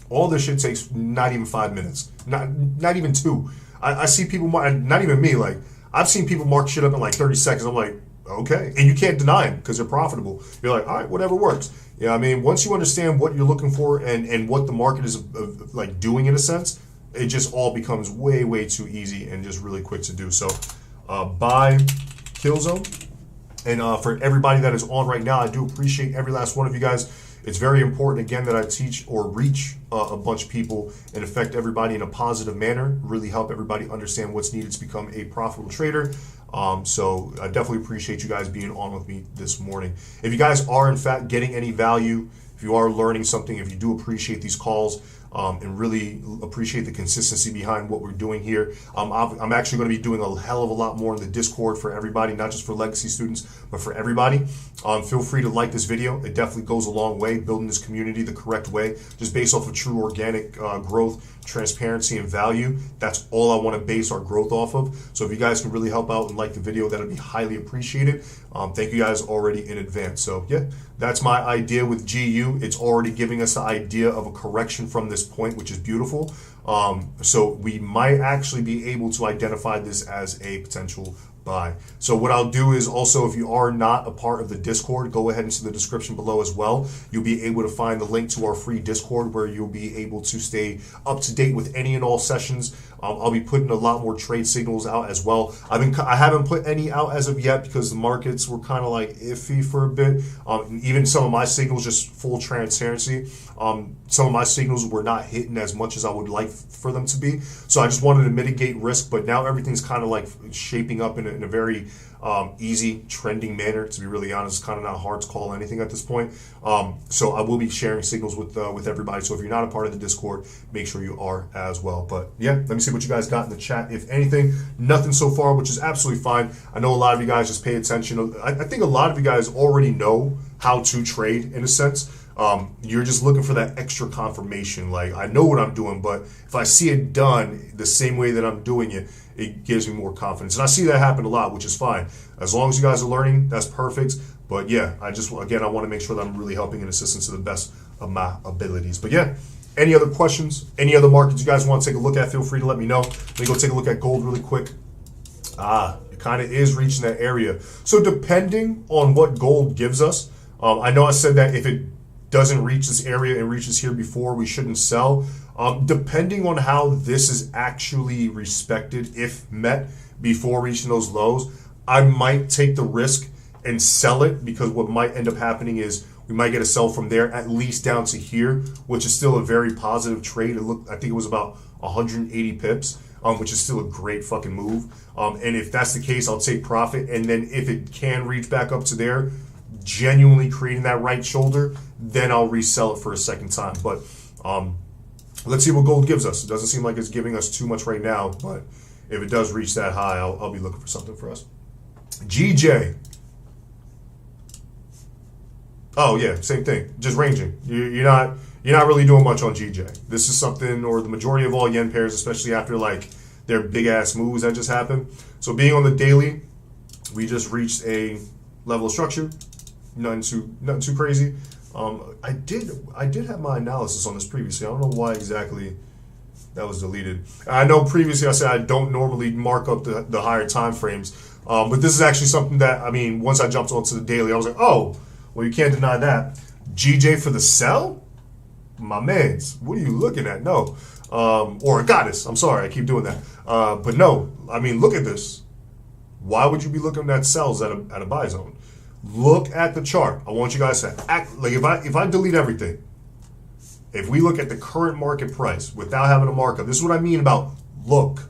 All this shit takes not even 5 minutes, not even 2. I see people, not even me, like, I've seen people mark shit up in like 30 seconds. I'm like, okay. And you can't deny them because they're profitable. You're like, all right, whatever works. Yeah, I mean, once you understand what you're looking for and what the market is like doing in a sense, it just all becomes way, way too easy and just really quick to do. So buy kill zone. And for everybody that is on right now, I do appreciate every last one of you guys. It's very important, again, that I teach or reach a bunch of people and affect everybody in a positive manner, really help everybody understand what's needed to become a profitable trader. So I definitely appreciate you guys being on with me this morning. If you guys are, in fact, getting any value, if you are learning something, if you do appreciate these calls, and really appreciate the consistency behind what we're doing here. I'm actually going to be doing a hell of a lot more in the Discord for everybody, not just for legacy students, but for everybody. Feel free to like this video. It definitely goes a long way, building this community the correct way, just based off of true organic growth, transparency, and value. That's all I want to base our growth off of. So if you guys can really help out and like the video, that'll be highly appreciated. Thank you guys already in advance. So yeah, that's my idea with GU. It's already giving us the idea of a correction from this point, which is beautiful. So we might actually be able to identify this as a potential buy. So what I'll do is also, if you are not a part of the Discord, go ahead into the description below as well. You'll be able to find the link to our free Discord where you'll be able to stay up to date with any and all sessions. I'll be putting a lot more trade signals out as well. I haven't put any out as of yet because the markets were kind of like iffy for a bit. Even some of my signals, just full transparency, some of my signals were not hitting as much as I would like for them to be. So I just wanted to mitigate risk, but now everything's kind of like shaping up in in a very easy trending manner. To be really honest, it's kind of not hard to call anything at this point. So I will be sharing signals with everybody. So if you're not a part of the Discord, make sure you are as well. But yeah, let me see what you guys got in the chat. If anything, nothing so far, which is absolutely fine. I know a lot of you guys just pay attention. I think a lot of you guys already know how to trade in a sense. You're just looking for that extra confirmation. Like, I know what I'm doing, but if I see it done the same way that I'm doing it, it gives me more confidence. And I see that happen a lot, which is fine. As long as you guys are learning, that's perfect. But yeah, I want to make sure that I'm really helping and assisting to the best of my abilities. But yeah, any other questions, any other markets you guys want to take a look at, feel free to let me know. Let me go take a look at gold really quick. It kind of is reaching that area. So depending on what gold gives us, I know I said that if it doesn't reach this area and reaches here before, we shouldn't sell. Depending on how this is actually respected, if met before reaching those lows, I might take the risk and sell it, because what might end up happening is we might get a sell from there at least down to here, which is still a very positive trade. I think it was about 180 pips, which is still a great fucking move. And if that's the case, I'll take profit. And then if it can reach back up to there, genuinely creating that right shoulder, then I'll resell it for a second time. But let's see what gold gives us. It doesn't seem like it's giving us too much right now, but if it does reach that high, I'll be looking for something for us. GJ. Oh yeah, same thing. Just ranging. You're not really doing much on GJ. This is something, or the majority of all yen pairs, especially after like their big ass moves that just happened. So being on the daily, we just reached a level of structure. Nothing too crazy. I did have my analysis on this previously. I don't know why exactly that was deleted. I know previously I said I don't normally mark up the higher time frames, but this is actually something that, I mean, once I jumped onto the daily, I was like, oh, well, you can't deny that. GJ for the sell? My mans, what are you looking at? No. Or a goddess. I'm sorry, I keep doing that. But no, I mean, look at this. Why would you be looking at sells at a buy zone? Look at the chart. I want you guys to act like, if I delete everything, if we look at the current market price without having a markup, this is what I mean about look.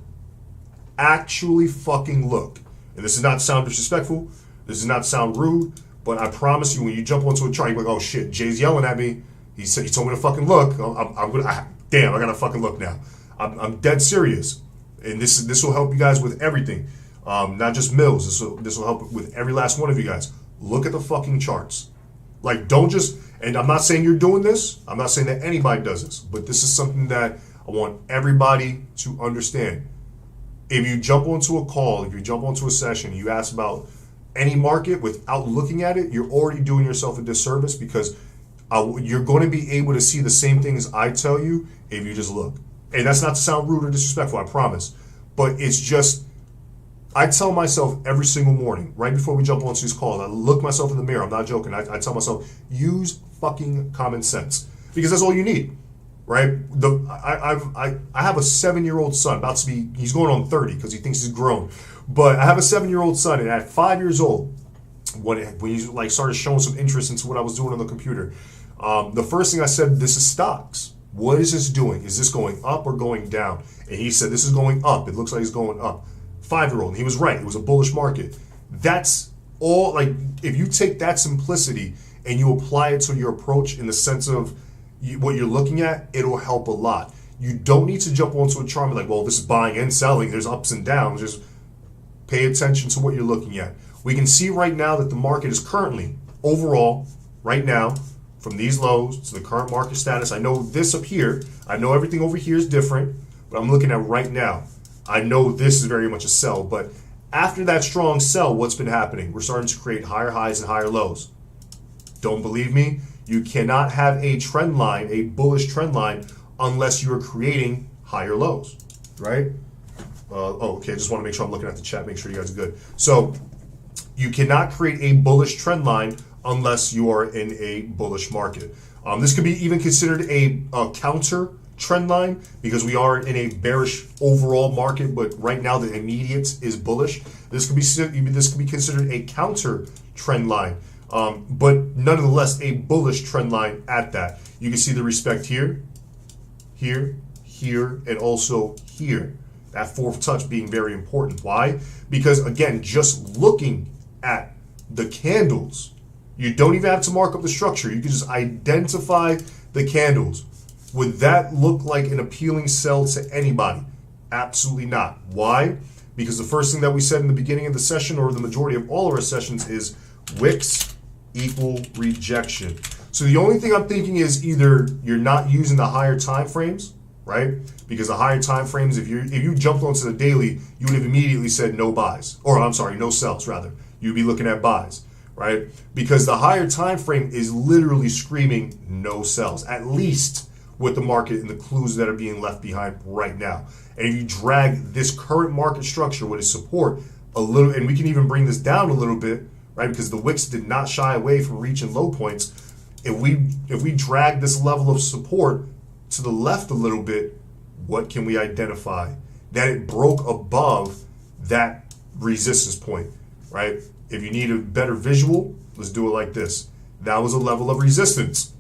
Actually fucking look. And this is not to sound disrespectful. This is not to sound rude. But I promise you, when you jump onto a chart, you're like, oh shit, Jay's yelling at me. He told me to fucking look. Damn, I gotta fucking look now. I'm dead serious. And this will help you guys with everything. Not just Mills. This will help with every last one of you guys. Look at the fucking charts. Like, don't just, and I'm not saying you're doing this. I'm not saying that anybody does this. But this is something that I want everybody to understand. If you jump onto a call, if you jump onto a session, you ask about any market without looking at it, you're already doing yourself a disservice, because you're going to be able to see the same things I tell you if you just look. And that's not to sound rude or disrespectful, I promise. But it's just, I tell myself every single morning, right before we jump onto these calls, I look myself in the mirror, I'm not joking, I tell myself, use fucking common sense. Because that's all you need, right? I have a 7-year-old son, he's going on 30 because he thinks he's grown. But I have a 7-year-old son, and at 5 years old, when he like started showing some interest into what I was doing on the computer, the first thing I said, this is stocks. What is this doing? Is this going up or going down? And he said, this is going up. It looks like it's going up. 5-year-old, and he was right. It was a bullish market. That's all, like, if you take that simplicity and you apply it to your approach in the sense of what you're looking at, it'll help a lot. You don't need to jump onto a chart and be like, well, this is buying and selling. There's ups and downs. Just pay attention to what you're looking at. We can see right now that the market is currently, overall, right now, from these lows to the current market status. I know this up here, I know everything over here is different, but I'm looking at right now. I know this is very much a sell, but after that strong sell, what's been happening? We're starting to create higher highs and higher lows. Don't believe me? You cannot have a trend line, a bullish trend line, unless you are creating higher lows, right? Okay, I just want to make sure I'm looking at the chat, make sure you guys are good. So you cannot create a bullish trend line unless you are in a bullish market. This could be even considered a counter trend line, because we are in a bearish overall market, but right now the immediate is bullish. This could be considered a counter trend line, but nonetheless a bullish trend line at that. You can see the respect here, here, here, and also here. That fourth touch being very important. Why? Because again, just looking at the candles, you don't even have to mark up the structure. You can just identify the candles. Would that look like an appealing sell to anybody? Absolutely not. Why? Because the first thing that we said in the beginning of the session, or the majority of all of our sessions, is wicks equal rejection. So the only thing I'm thinking is either you're not using the higher time frames, right? Because the higher time frames, if you jumped onto the daily, you would have immediately said no buys, or I'm sorry, no sells rather. You'd be looking at buys, right? Because the higher time frame is literally screaming no sells, at least with the market and the clues that are being left behind right now. And if you drag this current market structure with its support a little, and we can even bring this down a little bit, right? Because the wicks did not shy away from reaching low points. If we drag this level of support to the left a little bit, what can we identify? That it broke above that resistance point, right? If you need a better visual, let's do it like this. That was a level of resistance.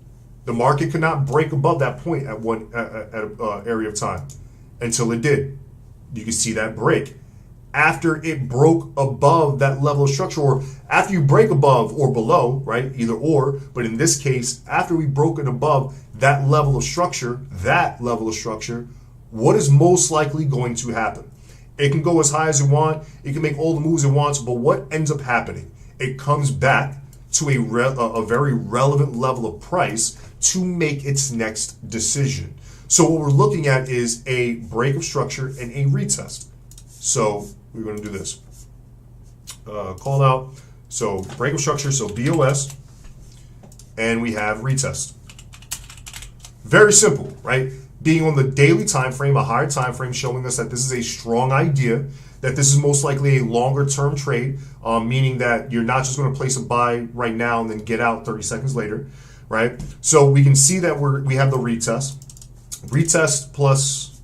The market could not break above that point at one area of time until it did. You can see that break. After it broke above that level of structure, or after you break above or below, right? Either or, but in this case, after we broke it above that level of structure, what is most likely going to happen? It can go as high as you want. It can make all the moves it wants, but what ends up happening? It comes back to a very relevant level of price to make its next decision. So what we're looking at is a break of structure and a retest. So we're going to do this. Call out. So break of structure, so BOS, and we have retest. Very simple, right? Being on the daily time frame, a higher time frame, showing us that this is a strong idea, that this is most likely a longer term trade, meaning that you're not just going to place a buy right now and then get out 30 seconds later, right? So we can see that we have the retest plus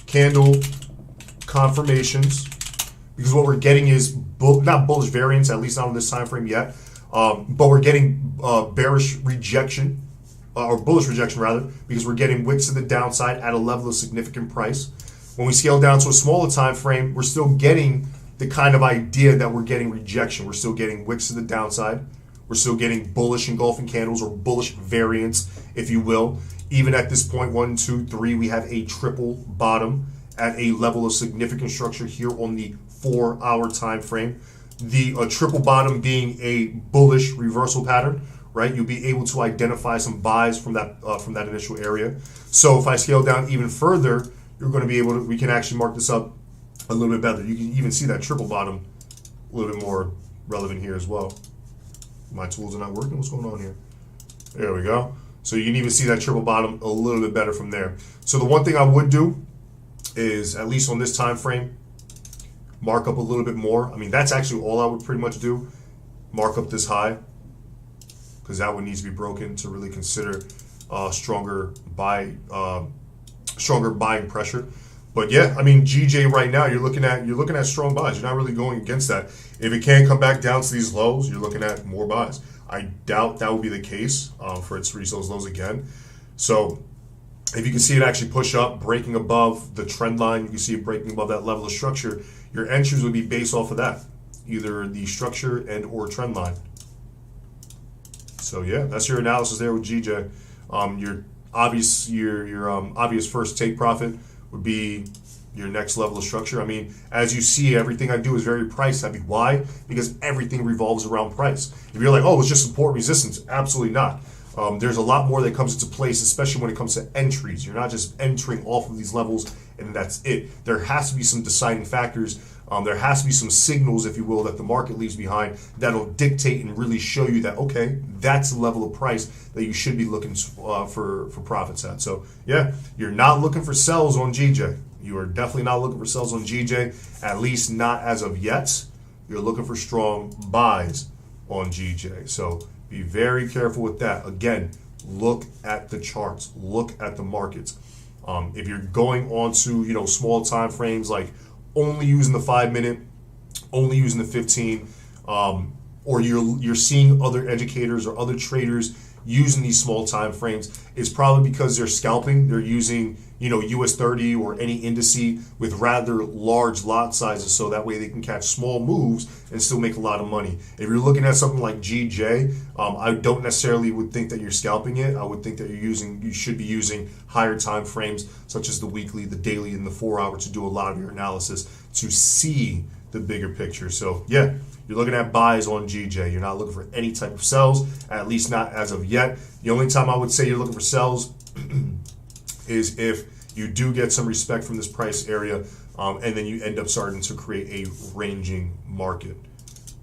candle confirmations, because what we're getting is not bullish variance, at least not on this time frame yet, but we're getting bearish rejection, or bullish rejection rather, because we're getting wicks to the downside at a level of significant price. When we scale down to a smaller time frame, we're still getting the kind of idea that we're getting rejection. We're still getting wicks to the downside. We're still getting bullish engulfing candles, or bullish variance, if you will. Even at this point, 1, 2, 3, we have a triple bottom at a level of significant structure here on the 4-hour time frame. The triple bottom being a bullish reversal pattern, right? You'll be able to identify some buys from that initial area. So if I scale down even further, you're going to be able to, we can actually mark this up a little bit better. You can even see that triple bottom a little bit more relevant here as well. My tools are not working. What's going on here? There we go. So you can even see that triple bottom a little bit better from there. So the one thing I would do is, at least on this time frame, mark up a little bit more. I mean, that's actually all I would pretty much do. Mark up this high, because that one needs to be broken to really consider stronger buying pressure. But yeah, I mean, GJ right now, you're looking at strong buys. You're not really going against that. If it can come back down to these lows, you're looking at more buys. I doubt that will be the case for it to reach those lows again. So if you can see it actually push up, breaking above the trend line, you can see it breaking above that level of structure, your entries would be based off of that, either the structure and or trend line. So yeah, that's your analysis there with GJ. Your obvious first take profit would be your next level of structure. I mean, as you see, everything I do is very price heavy. Why? Because everything revolves around price. If you're like, oh, it's just support resistance, absolutely not. There's a lot more that comes into place, especially when it comes to entries. You're not just entering off of these levels and that's it. There has to be some deciding factors. There has to be some signals, if you will, that the market leaves behind that'll dictate and really show you that, okay, that's the level of price that you should be looking for profits at. So yeah, you're not looking for sells on GJ. You are definitely not looking for sells on GJ, at least not as of yet. You're looking for strong buys on GJ. So be very careful with that. Again, look at the charts, look at the markets. If you're going on to small time frames, like only using the 5-minute, only using the 15, or you're seeing other educators or other traders using these small time frames, it's probably because they're scalping. They're using, US30 or any indice with rather large lot sizes, so that way they can catch small moves and still make a lot of money. If you're looking at something like GJ, I don't necessarily would think that you're scalping it. I would think that you should be using higher time frames, such as the weekly, the daily, and the 4-hour to do a lot of your analysis to see the bigger picture. So yeah, you're looking at buys on GJ. You're not looking for any type of sells, at least not as of yet. The only time I would say you're looking for sells is if you do get some respect from this price area, and then you end up starting to create a ranging market,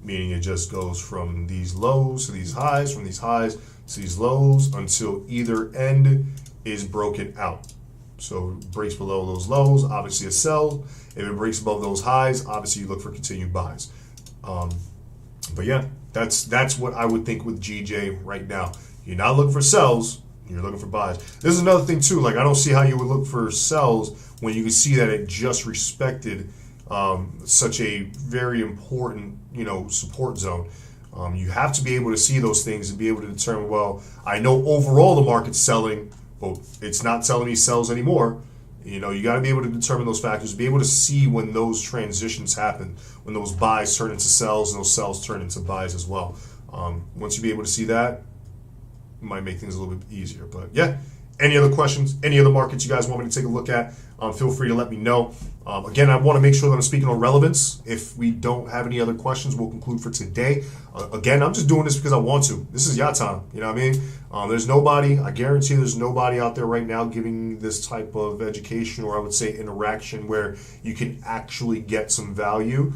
meaning it just goes from these lows to these highs, from these highs to these lows, until either end is broken out. So it breaks below those lows, obviously a sell. If it breaks above those highs, obviously you look for continued buys. But yeah, that's what I would think with GJ right now. You're not looking for sells, you're looking for buys. This is another thing too, like I don't see how you would look for sells when you can see that it just respected such a very important, support zone. You have to be able to see those things and be able to determine, well, I know overall the market's selling, but it's not telling me sells anymore. You got to be able to determine those factors, be able to see when those transitions happen, when those buys turn into sells and those sells turn into buys as well. Once you be able to see that, it might make things a little bit easier. But yeah, any other questions, any other markets you guys want me to take a look at, feel free to let me know. Again, I want to make sure that I'm speaking on relevance. If we don't have any other questions, we'll conclude for today. Again, I'm just doing this because I want to. This is your time. You know what I mean? There's nobody, I guarantee there's nobody out there right now giving this type of education, or I would say interaction, where you can actually get some value.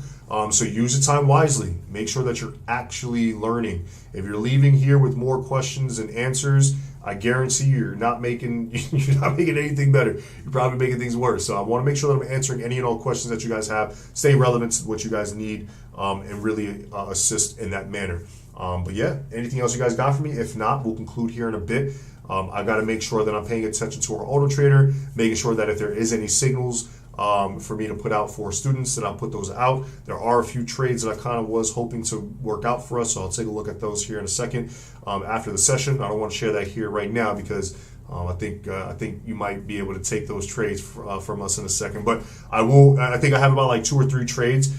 So use the time wisely. Make sure that you're actually learning. If you're leaving here with more questions and answers, I guarantee you're not making anything better. You're probably making things worse. So I want to make sure that I'm answering any and all questions that you guys have, stay relevant to what you guys need, and really assist in that manner. But yeah, anything else you guys got for me? If not, we'll conclude here in a bit. I got to make sure that I'm paying attention to our auto trader, making sure that if there is any signals for me to put out for students, that I'll put those out. There are a few trades that I kind of was hoping to work out for us, so I'll take a look at those here in a second after the session. I don't want to share that here right now because I think you might be able to take those trades from us in a second, but I will. I think I have about like 2 or 3 trades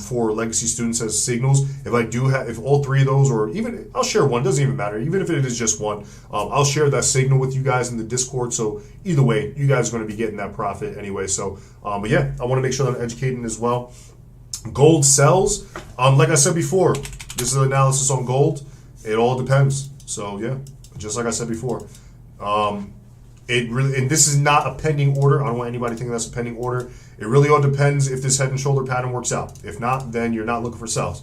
for legacy students as signals. If all 3 of those, or even I'll share one, doesn't even matter. Even if it is just one, I'll share that signal with you guys in the Discord. So either way, you guys are going to be getting that profit anyway. So, but yeah, I want to make sure that I'm educating as well. Gold sells. Like I said before, this is an analysis on gold. It all depends. So yeah, just like I said before. And this is not a pending order. I don't want anybody thinking that's a pending order. It really all depends if this head and shoulder pattern works out. If not, then you're not looking for sells.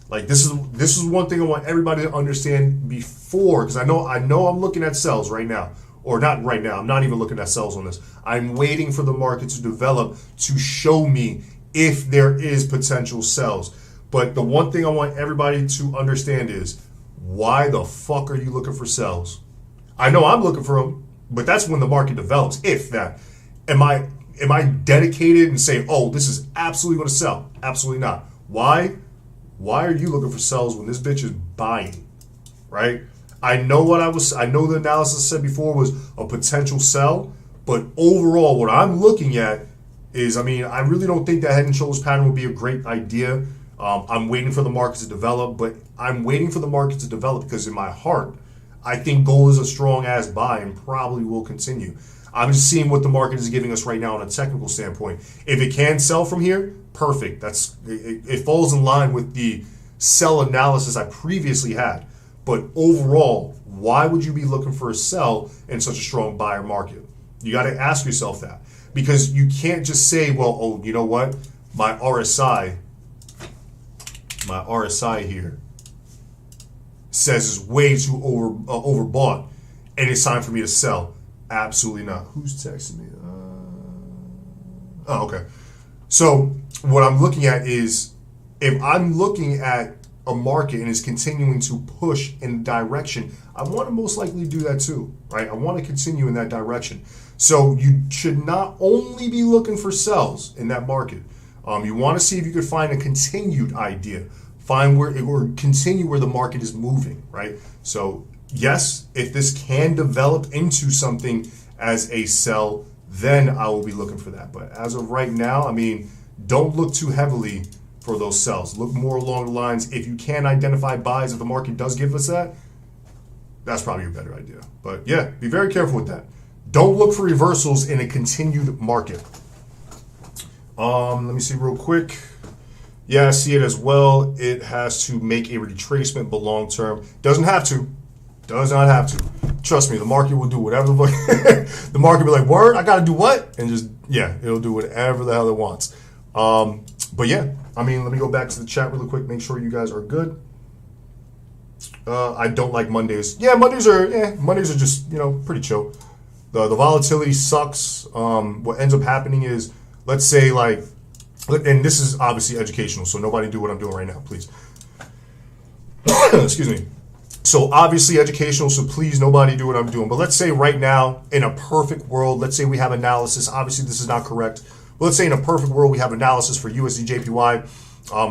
Like this is one thing I want everybody to understand before, because I know I'm looking at sells right now, or not right now. I'm not even looking at sells on this. I'm waiting for the market to develop to show me if there is potential sells. But the one thing I want everybody to understand is, why the fuck are you looking for sells? I know I'm looking for them, but that's when the market develops. If that, am I dedicated and saying, oh, this is absolutely going to sell? Absolutely not. Why? Why are you looking for sells when this bitch is buying? Right? I know the analysis I said before was a potential sell, but overall, what I'm looking at is, I really don't think that head and shoulders pattern would be a great idea. I'm waiting for the market to develop, but I'm waiting for the market to develop because in my heart, I think gold is a strong ass buy and probably will continue. I'm just seeing what the market is giving us right now on a technical standpoint. If it can sell from here, perfect. It falls in line with the sell analysis I previously had. But overall, why would you be looking for a sell in such a strong buyer market? You got to ask yourself that, because you can't just say, well, oh, you know what? My RSI here says is way too overbought and it's time for me to sell. Absolutely not. Who's texting me? Oh, okay. So what I'm looking at is, if I'm looking at a market and is continuing to push in direction, I want to most likely do that too, right? I want to continue in that direction. So you should not only be looking for sells in that market. You want to see if you could find a continued idea. Find where, or continue where the market is moving, right? So yes, if this can develop into something as a sell, then I will be looking for that. But as of right now, I mean, don't look too heavily for those sells. Look more along the lines, if you can identify buys, if the market does give us that, that's probably a better idea. But yeah, be very careful with that. Don't look for reversals in a continued market. Let me see real quick. Yeah, I see it as well. It has to make a retracement, but long term doesn't have to. Does not have to. Trust me, the market will do whatever the fuck. The market will be like, word, I gotta do what? And just, yeah, it'll do whatever the hell it wants. But yeah, I mean, let me go back to the chat really quick, make sure you guys are good. I don't like Mondays. Yeah, Mondays are just, pretty chill. The volatility sucks. What ends up happening is, let's say like, and this is obviously educational, so nobody do what I'm doing right now, please. Excuse me. So obviously educational, so please nobody do what I'm doing. But let's say right now, in a perfect world, let's say we have analysis. Obviously this is not correct. But let's say in a perfect world, we have analysis for USD JPY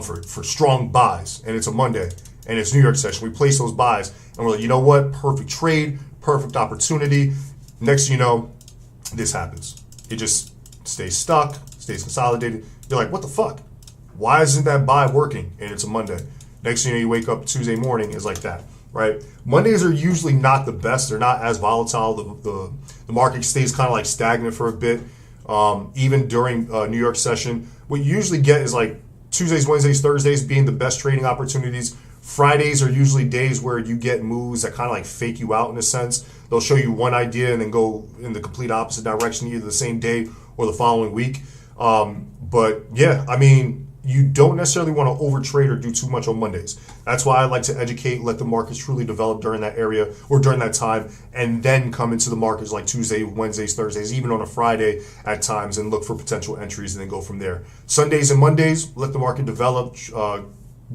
for strong buys, and it's a Monday, and it's New York session. We place those buys, and we're like, you know what? Perfect trade, perfect opportunity. Next thing you know, this happens. It just stays stuck, stays consolidated. You're like, what the fuck? Why isn't that buy working? And it's a Monday. Next thing you know, you wake up Tuesday morning, it's like that, right? Mondays are usually not the best. They're not as volatile. The market stays kind of like stagnant for a bit. Even during New York session, what you usually get is like Tuesdays, Wednesdays, Thursdays being the best trading opportunities. Fridays are usually days where you get moves that kind of like fake you out in a sense. They'll show you one idea and then go in the complete opposite direction, either the same day or the following week. But yeah, I mean, you don't necessarily want to overtrade or do too much on Mondays. That's why I like to educate, let the markets truly develop during that area or during that time, and then come into the markets like Tuesday, Wednesdays, Thursdays, even on a Friday at times, and look for potential entries and then go from there. Sundays and Mondays, let the market develop,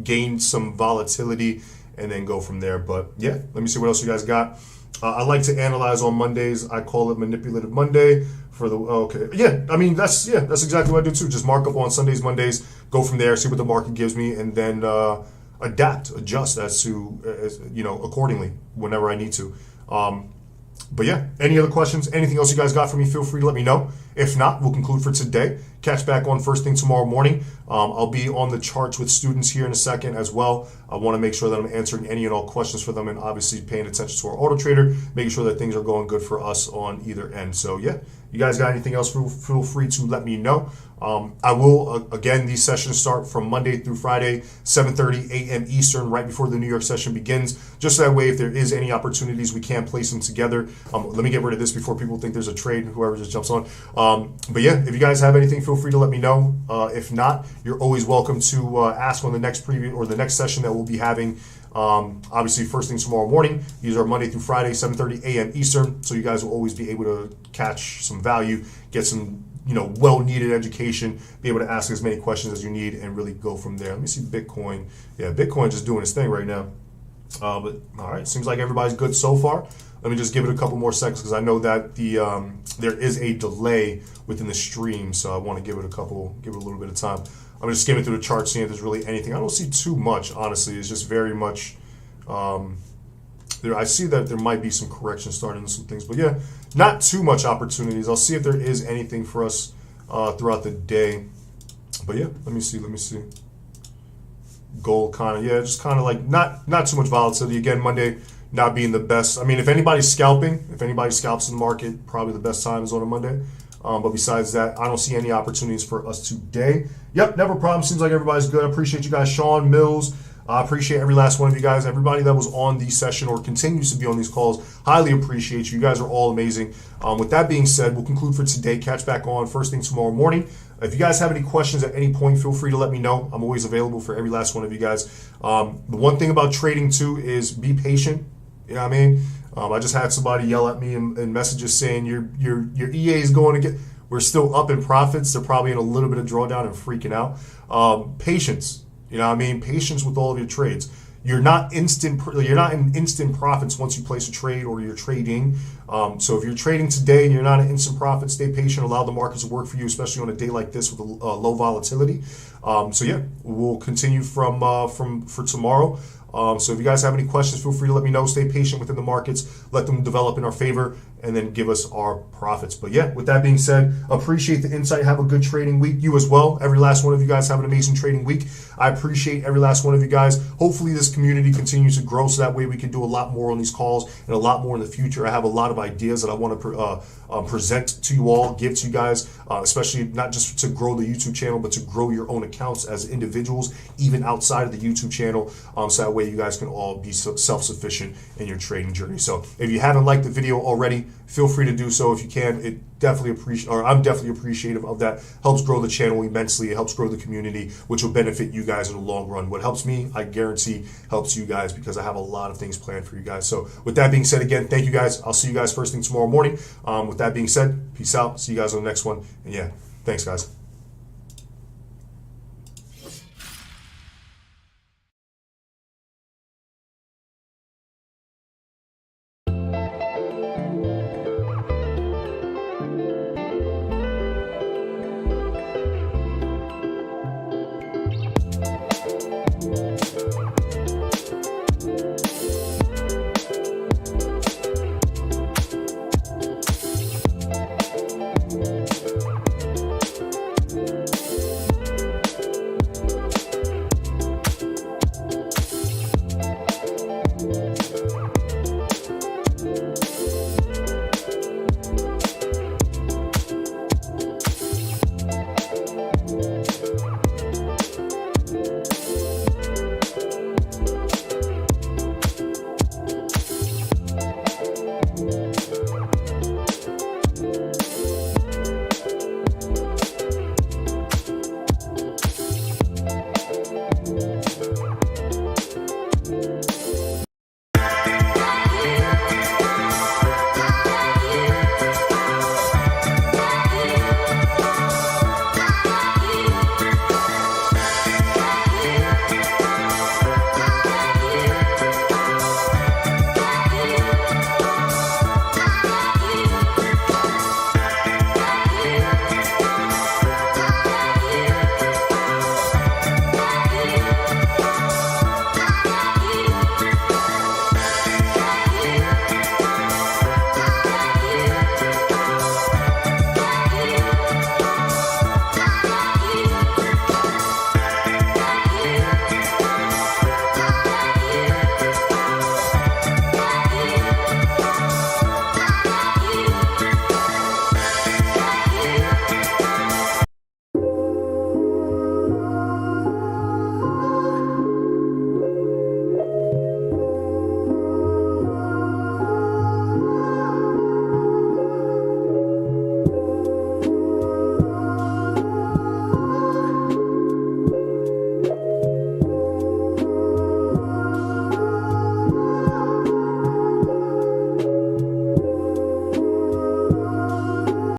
gain some volatility, and then go from there. But yeah, let me see what else you guys got. I like to analyze on Mondays. I call it Manipulative Monday. I mean, that's exactly what I do too. Just mark up on Sundays, Mondays, go from there, see what the market gives me, and then adjust accordingly whenever I need to. But yeah, any other questions, anything else you guys got for me, feel free to let me know. If not, we'll conclude for today. Catch back on first thing tomorrow morning. I'll be on the charts with students here in a second as well. I want to make sure that I'm answering any and all questions for them, and obviously paying attention to our auto trader, making sure that things are going good for us on either end. So yeah, you guys got anything else, feel free to let me know. I will, again, these sessions start from Monday through Friday, 7:30 a.m. Eastern, right before the New York session begins. Just that way, if there is any opportunities, we can place them together. Let me get rid of this before people think there's a trade, whoever just jumps on. But yeah, if you guys have anything, feel free to let me know. If not, you're always welcome to ask on the next preview or the next session that we'll be having. Obviously, first thing tomorrow morning. These are Monday through Friday, 7:30 a.m. Eastern. So you guys will always be able to catch some value, get some well-needed education, be able to ask as many questions as you need, and really go from there. Let me see Bitcoin. Yeah, Bitcoin just doing its thing right now. But all right, seems like everybody's good so far. Let me just give it a couple more seconds because I know that there is a delay within the stream, so I want to give it a little bit of time. I'm just skimming through the chart, seeing if there's really anything. I don't see too much, honestly. It's just very much. I see that there might be some correction starting in some things, but yeah, not too much opportunities. I'll see if there is anything for us throughout the day. But yeah, let me see. Gold just kind of like not too much volatility. Again, Monday not being the best. I mean, if anybody scalps in the market, probably the best time is on a Monday. But besides that, I don't see any opportunities for us today. Yep, never a problem. Seems like everybody's good. I appreciate you guys. Sean Mills. I appreciate every last one of you guys. Everybody that was on the session or continues to be on these calls, highly appreciate you. You guys are all amazing. With that being said, we'll conclude for today. Catch back on first thing tomorrow morning. If you guys have any questions at any point, feel free to let me know. I'm always available for every last one of you guys. The one thing about trading too is be patient. You know what I mean? I just had somebody yell at me in messages saying your EA is going to get. We're still up in profits. They're probably in a little bit of drawdown and freaking out. Patience. You know what I mean? Patience with all of your trades. You're not in instant profits once you place a trade or you're trading. So if you're trading today and you're not in instant profit, stay patient. Allow the markets to work for you, especially on a day like this with low volatility. So yeah, we'll continue for tomorrow. So if you guys have any questions, feel free to let me know. Stay patient within the markets, let them develop in our favor, and then give us our profits. But yeah, with that being said, appreciate the insight. Have a good trading week. You as well. Every last one of you guys have an amazing trading week. I appreciate every last one of you guys. Hopefully this community continues to grow so that way we can do a lot more on these calls and a lot more in the future. I have a lot of ideas that I want to present to you all, give to you guys, especially not just to grow the YouTube channel, but to grow your own accounts as individuals, even outside of the YouTube channel, so that way you guys can all be self-sufficient in your trading journey. So if you haven't liked the video already, feel free to do so if you can. I'm definitely appreciative of that. Helps grow the channel immensely. It helps grow the community, which will benefit you guys in the long run. What helps me, I guarantee, helps you guys, because I have a lot of things planned for you guys. So with that being said, again, thank you guys. I'll see you guys first thing tomorrow morning. With that being said, peace out. See you guys on the next one. And yeah, thanks guys.